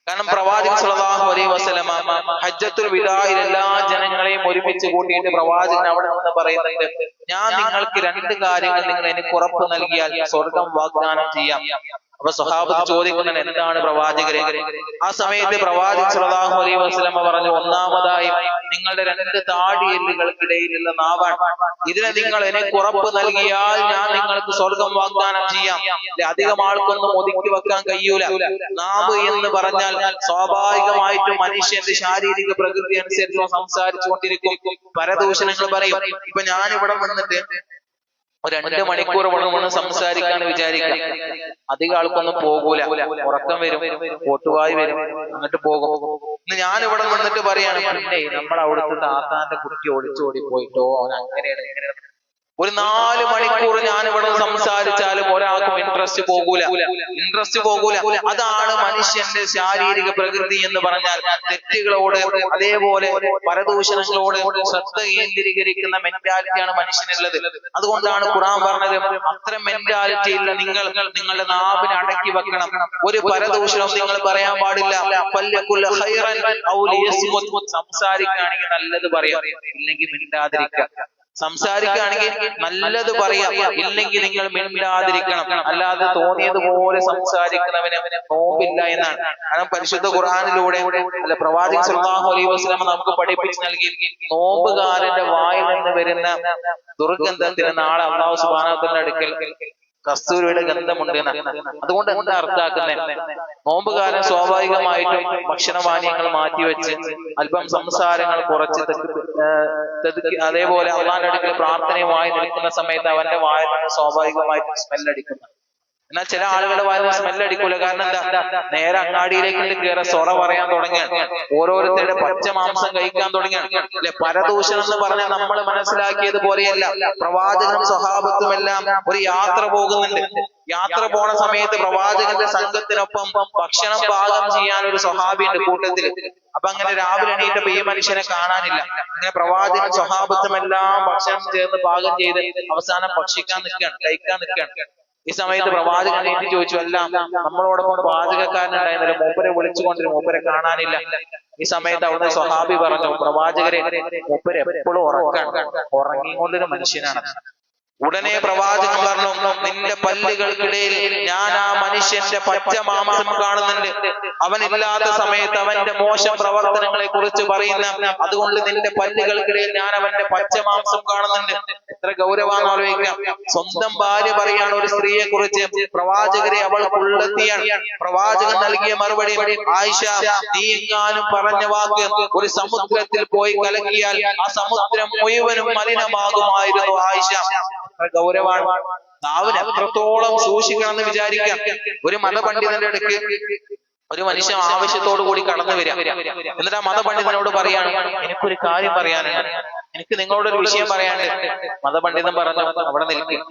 കാരണം പ്രവാചകൻ സല്ലല്ലാഹു അലൈഹി വസല്ലം ഹജ്ജത്തുൽ വിദാഇൽ എല്ലാ ജനങ്ങളെയും ഒരുമിച്ച് കൂട്ടിയിട്ട് പ്രവാചകൻ അവിടെ നിന്ന് പറയുന്നത്, ഞാൻ നിങ്ങൾക്ക് 2 കാര്യങ്ങൾ നിങ്ങൾ എനിക്ക് ഉറപ്പ് നൽകിയാൽ സ്വർഗം വാഗ്ദാനം ചെയ്യാം. അപ്പൊ സ്വഹാബത്ത് ചോദിക്കുന്നത്, എന്താണ് പ്രവാചകരെ? ആ സമയത്ത് പ്രവാചകൻ സല്ലല്ലാഹു അലൈഹി വസല്ലം പറഞ്ഞു, ഒന്നാമതായി നിങ്ങളുടെ 2 താടിയെല്ലുകൾക്കിടയിലുള്ള നാവാണ്. ഇതിനെ നിങ്ങൾ എനിക്ക് ഉറപ്പ് നൽകിയാൽ ഞാൻ നിങ്ങൾക്ക് സ്വർഗം വാഗ്ദാനം ചെയ്യാം. അധികം ആൾക്കൊന്നും ഒതുക്കി വെക്കാൻ കഴിയൂല. നാവ് എന്ന് പറഞ്ഞാൽ സ്വാഭാവികമായിട്ടും മനുഷ്യന്റെ ശാരീരിക പ്രകൃതി അനുസരിച്ച് സംസാരിച്ചു കൊണ്ടിരിക്കും, പരദൂഷണങ്ങൾ പറയും. ഇപ്പൊ ഞാനിവിടെ വന്നിട്ട് 2 മണിക്കൂർ ഇവിടെ സംസാരിക്കാന്ന് വിചാരിക്കാം, അധികം ആൾക്കൊന്നും പോകൂല, ഉറക്കം വരും, ഓട്ടുവായി വരും, എന്നിട്ട് പോകും. ഇന്ന് ഞാനിവിടെ വന്നിട്ട് പറയാണ്, പിന്നെ നമ്മൾ അവിടുത്തെ താത്താന്റെ കുട്ടി ഒളിച്ചോടി പോയിട്ടോ, അവൻ അങ്ങനെയാണ് ഇങ്ങനെയാണ്. ഒരു 4 മണിക്കൂർ ഞാൻ ഇവിടെ സംസാരിച്ചാലും ഒരാൾക്കും ഇൻട്രസ്റ്റ് പോകൂല. അതാണ് മനുഷ്യന്റെ ശാരീരിക പ്രകൃതി എന്ന് പറഞ്ഞാൽ. തെറ്റുകളോട് അതേപോലെ പരദൂഷണങ്ങളോട് ശ്രദ്ധ കേന്ദ്രീകരിക്കുന്ന മെന്റാലിറ്റിയാണ് മനുഷ്യനുള്ളത്. അതുകൊണ്ടാണ് ഖുർആൻ പറഞ്ഞത്, അത്തരം മെന്റാലിറ്റി ഇല്ല നിങ്ങൾ നിങ്ങളുടെ നാവിനെ അടക്കി വെക്കണം. ഒരു പരദൂഷണം നിങ്ങൾ പറയാൻ പാടില്ല. സംസാരിക്കുകയാണെങ്കിൽ നല്ലത് പറയാം, ഇല്ലെങ്കിൽ മിണ്ടാതിരിക്കുക. സംസാരിക്കുകയാണെങ്കിൽ നല്ലത് പറയാം, ഇല്ലെങ്കിൽ നിങ്ങൾ മിണ്ടാതിരിക്കണം. അല്ലാതെ തോന്നിയതുപോലെ സംസാരിക്കുന്നവന് നോമ്പില്ല എന്നാണ്. കാരണം പരിശുദ്ധ ഖുർആനിലൂടെ പ്രവാചകൻ സല്ലല്ലാഹു അലൈഹി വസല്ലം നമുക്ക് പഠിപ്പിച്ചു നൽകി, നോമ്പുകാരന്റെ വായിൽ നിന്ന് വരുന്ന ദുർഗന്ധത്തിന് നാളെ അല്ലാഹു സുബ്ഹാനഹു വ തആലയുടെ അടുക്കൽ കസ്തൂരിയുടെ ഗന്ധമുണ്ട്. അതുകൊണ്ട് എന്താ അർത്ഥാക്കുന്നത്? നോമ്പുകാലം സ്വാഭാവികമായിട്ടും ഭക്ഷണപാനീയങ്ങൾ മാറ്റിവെച്ച് അല്പം സംസാരങ്ങൾ കുറച്ച് അതേപോലെ അള്ളാന്റെ അടുക്കൽ പ്രാർത്ഥനയുമായി നിൽക്കുന്ന സമയത്ത് അവന്റെ വായിൽ നിന്ന് സ്വാഭാവികമായിട്ടും സ്മെല്ലടിക്കുന്നു. എന്നാൽ ചില ആളുകളുടെ വായിൽ സ്മെല്ലടിക്കൂല. കാരണം എന്താ? നേരെ അങ്ങാടിയിലേക്ക് കയറി സൊറ പറയാൻ തുടങ്ങിയാണ്, ഓരോരുത്തരുടെ പച്ച മാംസം കഴിക്കാൻ തുടങ്ങിയാണ് അല്ലെ. പരദൂഷണം എന്ന് പറഞ്ഞാൽ നമ്മൾ മനസ്സിലാക്കിയത് പോലെയല്ല. പ്രവാചകനും സ്വഹാബത്തും എല്ലാം ഒരു യാത്ര പോകുന്നുണ്ട്. യാത്ര പോണ സമയത്ത് പ്രവാചകന്റെ സംഘത്തിനൊപ്പം ഭക്ഷണം പാകം ചെയ്യാൻ ഒരു സ്വഹാബിയുണ്ട് കൂട്ടത്തിൽ. അപ്പൊ അങ്ങനെ രാവിലെ എണീറ്റപ്പോ ഈ മനുഷ്യനെ കാണാനില്ല. അങ്ങനെ പ്രവാചകൻ സ്വഹാബത്തും എല്ലാം ഭക്ഷണം ചേർന്ന് പാകം ചെയ്ത് അവസാനം ഭക്ഷിക്കാൻ നിൽക്കുകയാണ്, കഴിക്കാൻ നിൽക്കുകയാണ്. ഈ സമയത്ത് പ്രവാചകൻ എണീറ്റ് ചോദിച്ചു, അല്ല നമ്മളോടൊപ്പം പാചകക്കാരനുണ്ടായിരുന്നില്ല, മൂപ്പരെ വിളിച്ചുകൊണ്ടിരുന്നു, മൂപ്പരെ കാണാനില്ല. ഈ സമയത്ത് അവിടുന്ന് സ്വഹാബി പറഞ്ഞു, പ്രവാചകരെ മൂപ്പര് എപ്പോഴും ഉറങ്ങിക്കൊണ്ടൊരു മനുഷ്യനാണ്. ഉടനെ പ്രവാചകൻ പറഞ്ഞു, നിന്റെ പല്ലുകൾക്കിടയിൽ ഞാൻ ആ മനുഷ്യന്റെ പച്ച മാംസം കാണുന്നുണ്ട്. അവനില്ലാത്ത സമയത്ത് അവന്റെ മോശം പ്രവർത്തനങ്ങളെ കുറിച്ച് പറയുന്ന, അതുകൊണ്ട് നിന്റെ പല്ലുകൾക്കിടയിൽ ഞാൻ അവന്റെ പച്ച മാംസം കാണുന്നുണ്ട്. എത്ര ഗൗരവാന്ന് ആലോചിക്കാം. സ്വന്തം ഭാര്യ പറയാണ് ഒരു സ്ത്രീയെ കുറിച്ച്, പ്രവാചകരെ അവൾ ഉള്ളത്തിയാണ്. പ്രവാചകൻ നൽകിയ മറുപടി, ആയിഷ നീ എങ്ങാനും പറഞ്ഞ വാക്ക് ഒരു സമുദ്രത്തിൽ പോയി കലക്കിയാൽ ആ സമുദ്രം മുഴുവനും മലിനമാകുമായിരുന്നു ആയിഷ. ഗൗരവാണ്. നാവിന് എത്രത്തോളം സൂക്ഷിക്കണം എന്ന് വിചാരിക്കാം. ഒരു മതപണ്ഡിതന്റെ അടുക്ക് ഒരു മനുഷ്യൻ ആവശ്യത്തോടു കൂടി കടന്നു വരാം. എന്നിട്ട് ആ മതപണ്ഡിതനോട് പറയാണ്, എനിക്കൊരു കാര്യം പറയാനുണ്ട്, എനിക്ക് നിങ്ങളോടൊരു വിഷയം പറയാനുണ്ട്. മതപണ്ഡിതൻ പറഞ്ഞു, അവിടെ നിൽക്കും,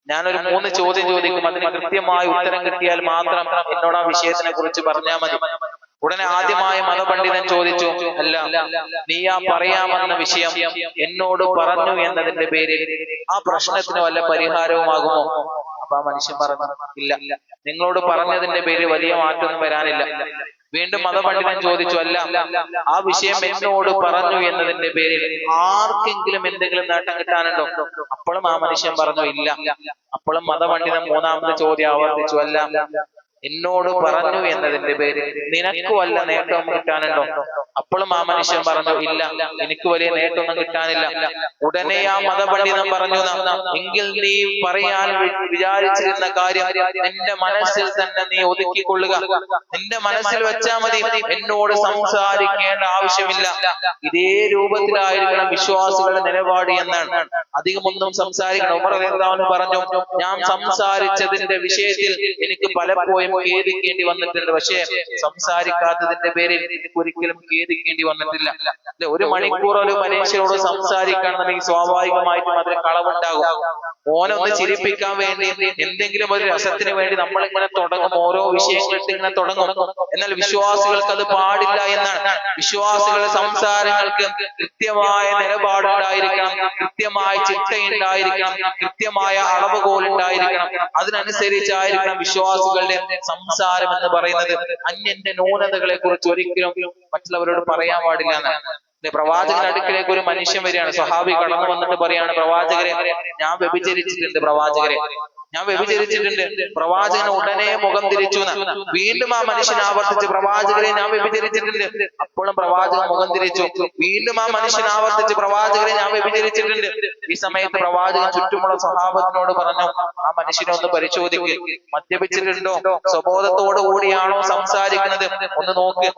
ഞാനൊരു 3 ചോദ്യം ചോദിക്കും, അതിന് കൃത്യമായ ഉത്തരം കിട്ടിയാൽ മാത്രം എന്നോട് ആ വിഷയത്തിനെ കുറിച്ച് പറഞ്ഞാൽ മതി. ഉടനെ ആദ്യമായ മതപണ്ഡിതൻ ചോദിച്ചു, അല്ല നീ ആ പറയാമെന്ന വിഷയം എന്നോട് പറഞ്ഞു എന്നതിന്റെ പേരിൽ ആ പ്രശ്നത്തിന് വല്ല പരിഹാരവുമാകുമോ? അപ്പൊ ആ മനുഷ്യൻ പറഞ്ഞു, ഇല്ല, നിങ്ങളോട് പറഞ്ഞതിന്റെ പേരിൽ വലിയ മാറ്റമൊന്നും വരാനില്ല. വീണ്ടും മതപണ്ഡിതൻ ചോദിച്ചു, അല്ല ആ വിഷയം എന്നോട് പറഞ്ഞു എന്നതിന്റെ പേരിൽ ആർക്കെങ്കിലും എന്തെങ്കിലും നേട്ടം കിട്ടാനുണ്ടോ? അപ്പോഴും ആ മനുഷ്യൻ പറഞ്ഞു, ഇല്ല. അപ്പോഴും മതപണ്ഡിതൻ 3ാമത്തെ ചോദ്യം ആവർത്തിച്ചു, അല്ല എന്നോട് പറഞ്ഞു എന്നതിന്റെ പേരിൽ നിനക്ക് വല്ല നേട്ടവും കിട്ടാനുണ്ടോ? അപ്പോഴും ആ മനുഷ്യൻ പറഞ്ഞു, ഇല്ല, എനിക്ക് വലിയ നേട്ടമൊന്നും കിട്ടാനില്ല. ഉടനെ ആ മതപണ്ഡിതൻ പറഞ്ഞു, എങ്കിൽ നീ പറയാൻ വിചാരിച്ചിരുന്ന കാര്യം നിന്റെ മനസ്സിൽ തന്നെ നീ ഒതുക്കിക്കൊള്ളുക. നിന്റെ മനസ്സിൽ വെച്ചാൽ മതി, എന്നോട് സംസാരിക്കേണ്ട ആവശ്യമില്ല. ഇതേ രൂപത്തിലായിരിക്കണം വിശ്വാസികളുടെ നിലപാട് എന്നാണ്. അധികമൊന്നും സംസാരിക്കണം. ഉമർ റളിയല്ലാഹു പറഞ്ഞു, ഞാൻ സംസാരിച്ചതിന്റെ വിഷയത്തിൽ എനിക്ക് പലപ്പോഴും ഖേദിക്കേണ്ടി വന്നിട്ടുണ്ട്, പക്ഷേ സംസാരിക്കാത്തതിന്റെ പേരിൽ എനിക്ക് ഒരിക്കലും ഖേദിക്കേണ്ടി വന്നിട്ടില്ല. ഒരു മണിക്കൂർ ഒരു മനുഷ്യരോട് സംസാരിക്കുകയാണെന്നുണ്ടെങ്കിൽ സ്വാഭാവികമായിട്ടും അതിൽ കളവുണ്ടാകും. ഓനൊന്ന് ചിരിപ്പിക്കാൻ വേണ്ടി, എന്തെങ്കിലും ഒരു രസത്തിന് വേണ്ടി നമ്മൾ ഇങ്ങനെ തുടങ്ങും, ഓരോ വിഷയങ്ങളിട്ട് ഇങ്ങനെ തുടങ്ങും. എന്നാൽ വിശ്വാസികൾക്ക് അത് പാടില്ല എന്നാണ്. വിശ്വാസികളുടെ സംസാരങ്ങൾക്ക് കൃത്യമായ നിലപാടുണ്ടായിരിക്കണം, കൃത്യമായ ചിട്ടയുണ്ടായിരിക്കണം, കൃത്യമായ അളവുകോൽ ഉണ്ടായിരിക്കണം. അതിനനുസരിച്ചായിരിക്കണം വിശ്വാസികളുടെ സംസാരം എന്ന് പറയുന്നത്. അന്യന്റെ ന്യൂനതകളെ കുറിച്ച് ഒരിക്കലും മറ്റുള്ളവരോട് പറയാൻ പാടില്ല എന്നാണ്. പ്രവാചകന്റെ അടുക്കിലേക്ക് ഒരു മനുഷ്യൻ വരികയാണ്. സ്വഹാബി കടന്നു വന്നിട്ട് പറയാണ്, പ്രവാചകരെ ഞാൻ വ്യഭിചരിച്ചിട്ടുണ്ട്, പ്രവാചകരെ ഞാൻ വ്യഭിചരിച്ചിട്ടുണ്ട്. പ്രവാചകൻ ഉടനെ മുഖം തിരിച്ചു. വീണ്ടും ആ മനുഷ്യൻ ആവർത്തിച്ച്, പ്രവാചകരെ ഞാൻ വ്യഭിചരിച്ചിട്ടുണ്ട്. അപ്പോഴും പ്രവാചകൻ മുഖം തിരിച്ചു. വീണ്ടും ആ മനുഷ്യൻ ആവർത്തിച്ച്, പ്രവാചകരെ ഞാൻ വ്യഭിചരിച്ചിട്ടുണ്ട്. ഈ സമയത്ത് പ്രവാചകൻ ചുറ്റുമുള്ള സ്വഹാബത്തിനോട് പറഞ്ഞു, ആ മനുഷ്യനെ ഒന്ന് പരിശോധിക്ക്, മദ്യപിച്ചിട്ടുണ്ടോ, സ്വബോധത്തോടു കൂടിയാണോ സംസാരിക്കുന്നത്, ഒന്ന് നോക്ക്.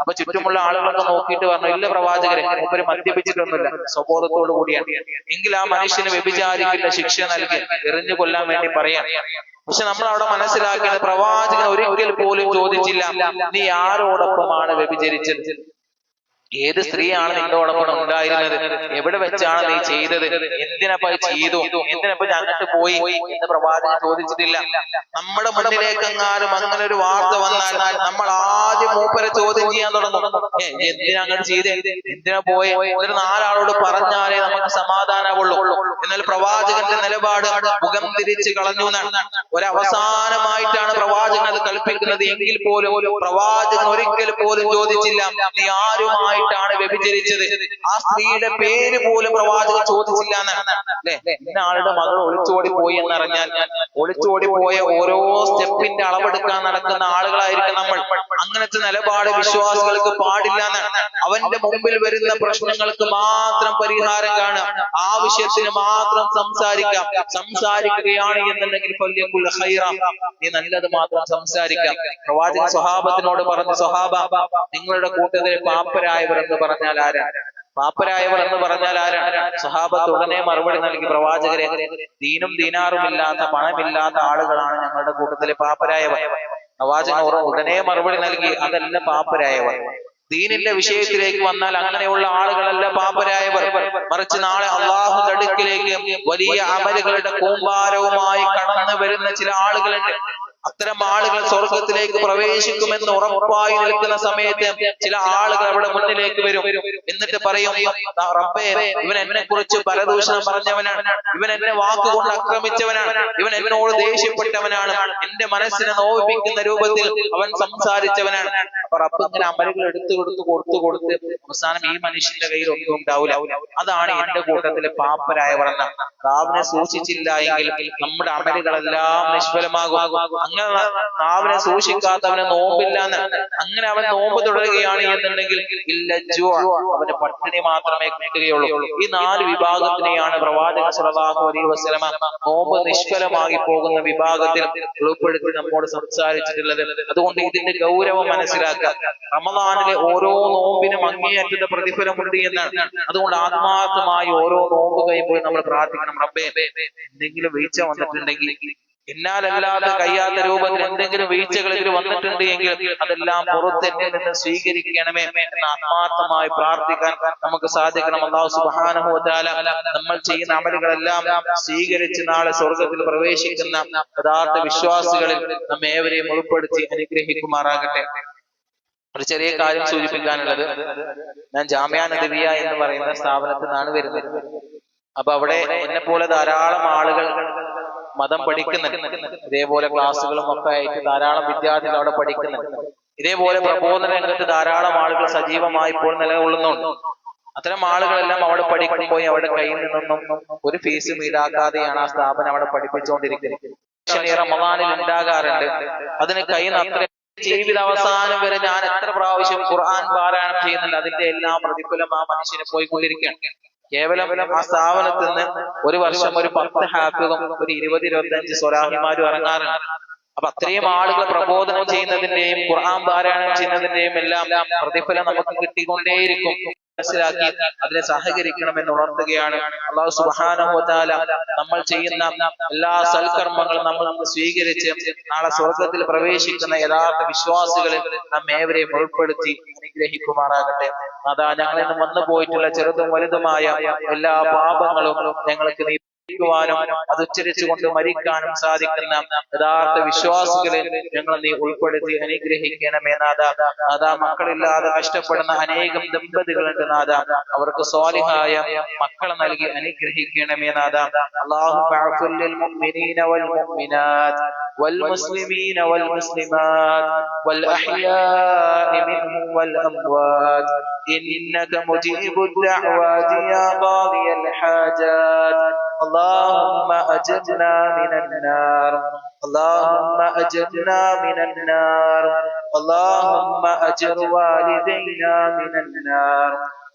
അപ്പൊ ചുറ്റുമുള്ള ആളുകളൊക്കെ നോക്കിയിട്ട് പറഞ്ഞു, ഇല്ല പ്രവാചകരെ, മൂപ്പര് മദ്യപിച്ചിട്ടൊന്നുമില്ല, സ്വബോധത്തോടു കൂടിയാണ്. എങ്കിൽ ആ മനുഷ്യന് വ്യഭിചാരിക്കുന്ന ശിക്ഷ നൽകി എറിഞ്ഞു കൊല്ലാൻ വേണ്ടി പറയാം. പക്ഷെ നമ്മൾ അവിടെ മനസ്സിലാക്കിയത്, പ്രവാചകൻ ഒരിക്കൽ പോലും ചോദിച്ചില്ല, നീ ആരോടൊപ്പമാണ് വ്യഭിചരിച്ചത്, ഏത് സ്ത്രീയാണ് നിന്നോടൊപ്പം ഉണ്ടായിരുന്നത്, എവിടെ വെച്ചാണ് നീ ചെയ്തത്, എന്തിനപ്പ ചെയ്തു, എന്തിനപ്പ അങ്ങോട്ട് പോയി എന്ന് പ്രവാചകൻ ചോദിച്ചിട്ടില്ല. നമ്മുടെ മുന്നിലേക്കെങ്ങാനും അങ്ങനെ ഒരു വാർത്ത വന്നാൽ നമ്മൾ ആദ്യം മൂപ്പരെ ചോദ്യം ചെയ്യാൻ തുടങ്ങും. എന്തിനാ അങ്ങോട്ട് ചെയ്തേ, എന്തിനാ പോയെ, ഒരു 4 ആളോട് പറഞ്ഞാലേ നമുക്ക് സമാധാനമുള്ളൂ. എന്നാൽ പ്രവാചകന്റെ നിലപാട് മുഖം തിരിച്ച് കളഞ്ഞു എന്നാണ്. ഒരവസാനമായിട്ടാണ് പ്രവാചകൻ അത് കൽപ്പിക്കുന്നത്. എങ്കിൽ പോലും പ്രവാചകൻ ഒരിക്കൽ പോലും ചോദിച്ചില്ല, നീ ആരുമായി ാണ് വ്യഭിചരിച്ചത്, ആ സ്ത്രീയുടെ പേര് പോലും പ്രവാചകൻ ചോദിച്ചില്ല എന്നാണ്. അല്ലെ, ഇന്ന ആളുടെ മകൾ ഒളിച്ചോടി പോയി എന്നറിഞ്ഞാൽ ഒളിച്ചോടി പോയ ഓരോ സ്റ്റെപ്പിന്റെ അളവെടുക്കാൻ നടക്കുന്ന ആളുകളായിരിക്കും നമ്മൾ. അങ്ങനത്തെ നിലപാട് വിശ്വാസികൾക്ക് പാടില്ല എന്നാണ്. അവന്റെ മുമ്പിൽ വരുന്ന പ്രശ്നങ്ങൾക്ക് മാത്രം പരിഹാരം കാണാം, ആവശ്യത്തിന് മാത്രം സംസാരിക്കുകയാണ് എന്നുണ്ടെങ്കിൽ നീ നല്ലത് മാത്രം സംസാരിക്കാം. പ്രവാചകൻ സ്വഹാബത്തിനോട് പറഞ്ഞു, സ്വഹാബ, നിങ്ങളുടെ കൂട്ടത്തിൽ പാപ്പരായവർ എന്ന് പറഞ്ഞാൽ ആരാണ്? പാപ്പരായവർ എന്ന് പറഞ്ഞാൽ ആരാണ്? സ്വഹാബത്ത് ഉടനെ മറുപടി നൽകി, പ്രവാചകരെ, ദീനും ദീനാറും ഇല്ലാത്ത പണമില്ലാത്ത ആളുകളാണ് ഞങ്ങളുടെ കൂട്ടത്തിലെ പാപ്പരായവർ. പ്രവാചകൻ ഉടനെ മറുപടി നൽകി, അതല്ല പാപ്പരായവർ. ദീനിന്റെ വിഷയത്തിലേക്ക് വന്നാൽ അങ്ങനെയുള്ള ആളുകളല്ല പാപരായവർ, മറിച്ച് നാളെ അള്ളാഹുവിന്റെ അടുക്കിലേക്ക് വലിയ അമലുകളുടെ കൂമ്പാരവുമായി കടന്നു വരുന്ന ചില ആളുകളുണ്ട്. അത്തരം ആളുകൾ സ്വർഗത്തിലേക്ക് പ്രവേശിക്കുമെന്ന് ഉറപ്പായി നിൽക്കുന്ന സമയത്ത് ചില ആളുകൾ അവിടെ മുന്നിലേക്ക് വരും. എന്നിട്ട് പറയും, റബ്ബേ, ഇവൻ എന്നെ കുറിച്ച് പരദൂഷണം പറഞ്ഞവനാണ്, ഇവൻ എന്നെ വാക്കുകൊണ്ട് ആക്രമിച്ചവനാണ്, ഇവൻ എന്നോട് ദേഷ്യപ്പെട്ടവനാണ്, എന്റെ മനസ്സിനെ നോവിപ്പിക്കുന്ന രൂപത്തിൽ അവൻ സംസാരിച്ചവനാണ്. അപ്പൊ റബ്ബ് ഇങ്ങനെ അമലുകൾ കൊടുത്ത് അവസാനം ഈ മനുഷ്യന്റെ കയ്യിൽ ഒന്നും ഉണ്ടാവില്ല. അതാണ് എന്റെ കൂട്ടത്തിലെ പാപ്പരായവർ എന്ന. നാവിനെ സൂക്ഷിച്ചില്ല എങ്കിൽ നമ്മുടെ അമലുകളെല്ലാം നിഷ്ഫലമാകും. അങ്ങനെ നാവിനെ സൂക്ഷിക്കാത്തവന് നോമ്പില്ലാന്ന്, അങ്ങനെ അവൻ നോമ്പ് തുടരുകയാണ് എന്നുണ്ടെങ്കിൽ അവന് പട്ടിണി മാത്രമേ കിട്ടുകയുള്ളൂ. ഈ 4 വിഭാഗത്തിനെയാണ് പ്രവാചകൻ സ്വല്ലല്ലാഹു അലൈഹി വസല്ലമ നോമ്പ് നിഷ്ഫലമാക്കി പോകുന്ന വിഭാഗത്തിൽ ഉൾപ്പെടുത്തി നമ്മോട് സംസാരിച്ചിട്ടുള്ളത്. അതുകൊണ്ട് ഇതിന്റെ ഗൗരവം മനസ്സിലാക്കുക. റമദാനിലെ ഓരോ നോമ്പിനും അങ്ങേയറ്റത്തെ പ്രതിഫലമുണ്ട് എന്നാണ്. അതുകൊണ്ട് ആത്മാർത്ഥമായി ഓരോ നോമ്പ് കഴിയുമ്പോൾ നമ്മൾ പ്രാർത്ഥിക്കണം, റബ്ബേ, എന്തെങ്കിലും വീഴ്ച വന്നിട്ടുണ്ടെങ്കിൽ, എന്നാലല്ലാതെ കഴിയാത്ത രൂപത്തിൽ എന്തെങ്കിലും വീഴ്ചകൾ ഇതിൽ വന്നിട്ടുണ്ട് എങ്കിൽ അതെല്ലാം പുറത്ത് എന്നിൽ നിന്ന് സ്വീകരിക്കണമേ എന്ന് ആത്മാർത്ഥമായി പ്രാർത്ഥിക്കാൻ നമുക്ക് സാധിക്കണം. അല്ലാഹു സുബ്ഹാനഹു വ തആല നമ്മൾ ചെയ്യുന്ന അമലുകളെല്ലാം സ്വീകരിച്ച് നാളെ സ്വർഗത്തിൽ പ്രവേശിക്കുന്ന യഥാർത്ഥ വിശ്വാസികളിൽ നമ്മെ ഏവരെയും ഉൾപ്പെടുത്തി അനുഗ്രഹിക്കുമാറാകട്ടെ. ഒരു ചെറിയ കാര്യം സൂചിപ്പിക്കാനുള്ളത്, ഞാൻ ജാമിഅ നദവിയ എന്ന് പറയുന്ന സ്ഥാപനത്തിൽ നിന്നാണ് വരുന്നത്. അപ്പൊ അവിടെ എന്നെ പോലെ ധാരാളം ആളുകൾ മതം പഠിക്കുന്നുണ്ട്. ഇതേപോലെ ക്ലാസ്സുകളും ഒക്കെ ആയിട്ട് ധാരാളം വിദ്യാർത്ഥികൾ അവിടെ പഠിക്കുന്നുണ്ട്. ഇതേപോലെ പ്രബോധന രംഗത്ത് ധാരാളം ആളുകൾ സജീവമായി ഇപ്പോൾ നിലകൊള്ളുന്നുണ്ട്. അത്തരം ആളുകളെല്ലാം അവിടെ പഠിക്കുമ്പോൾ അവരുടെ കയ്യിൽ നിന്നൊന്നും ഒരു ഫീസും ഈടാക്കാതെയാണ് ആ സ്ഥാപനം അവിടെ പഠിപ്പിച്ചുകൊണ്ടിരിക്കുന്നത്. റമദാനിൽ ഉണ്ടാകാറുണ്ട്. അതിന് കഴിയുന്ന അത്ര ജീവിത അവസാനം വരെ ഞാൻ എത്ര പ്രാവശ്യം ഖുർആൻ പാരായണം ചെയ്യുന്നുണ്ട്, അതിന്റെ എല്ലാം പ്രതിഫലം ആ മനുഷ്യന് പോയിക്കൊണ്ടിരിക്കുകയാണ്. കേവലം ആ സ്ഥാപനത്തിൽ നിന്ന് ഒരു വർഷം ഒരു 10 ഹാഫിളും ഒരു 20-25 സ്വലാഹിമാരും ഇറങ്ങാറുണ്ട്. അപ്പൊ അത്രയും ആളുകൾ പ്രബോധനം ചെയ്യുന്നതിന്റെയും ഖുർആൻ പാരായണം ചെയ്യുന്നതിന്റെയും എല്ലാം പ്രതിഫലം നമുക്ക് കിട്ടിക്കൊണ്ടേയിരിക്കും. മനസ്സിലാക്കി അതിനെ സഹകരിക്കണമെന്ന് ഉണർത്തുകയാണ്. അല്ലാഹു സുബ്ഹാനഹു വ തആല നമ്മൾ ചെയ്യുന്ന എല്ലാ സൽക്കർമ്മങ്ങളും നമ്മൾ സ്വീകരിച്ച് നാളെ സ്വർഗത്തിൽ പ്രവേശിക്കുന്ന യഥാർത്ഥ വിശ്വാസികളിൽ നമ്മെ ഏവരെയും ഉൾപ്പെടുത്തി അനുഗ്രഹിക്കുമാറാകട്ടെ. അതാ ഞങ്ങളിൽ നിന്ന് വന്നു പോയിട്ടുള്ള ചെറുതും വലുതുമായ എല്ലാ പാപങ്ങളും ഞങ്ങൾക്ക് നീ അത് ഉച്ചരിച്ചുകൊണ്ട് മരിക്കാനും സാധിക്കുന്ന യഥാർത്ഥ വിശ്വാസികളിൽ ഞങ്ങൾ നീ ഉൾപ്പെടുത്തി അനുഗ്രഹിക്കണമേ നാഥ. നാഥ, മക്കളില്ലാതെ കഷ്ടപ്പെടുന്ന അനേകം ദമ്പതികളുണ്ട് നാഥ, അവർക്ക് സ്വാലിഹായ മക്കളെ നൽകി അനുഗ്രഹിക്കണമേ നാഥ. അല്ലാഹുമ്മ അഫ്വിൽ ലിൽ മുഅ്മിനീന വൽ മുഅ്മിനാത്ത് വൽ മുസ്ലിമീന വൽ മുസ്ലിമാത്ത് വൽ അഹ്യാഇ മിൻഹും വൽ അംവാത്ത് ഇന്നക മുജീബുദ് ദഅവാതി യാ ഖാദിയൽ ഹാജാത്ത്. اللهم أجرنا من النار، اللهم أجرنا من النار، اللهم أجر والدينا من النار.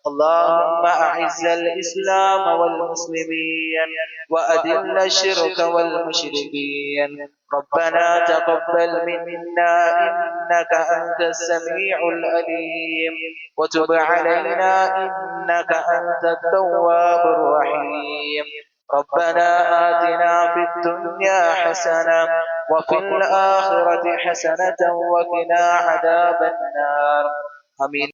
اللهم أعز الإسلام والمسلمين وأذل الشرك والمشركين. ربنا تقبل منا إنك أنت السميع العليم وتب علينا إنك أنت التواب الرحيم. ربنا آتنا في الدنيا حسنة وفي الآخرة حسنة وقنا عذاب النار. آمين.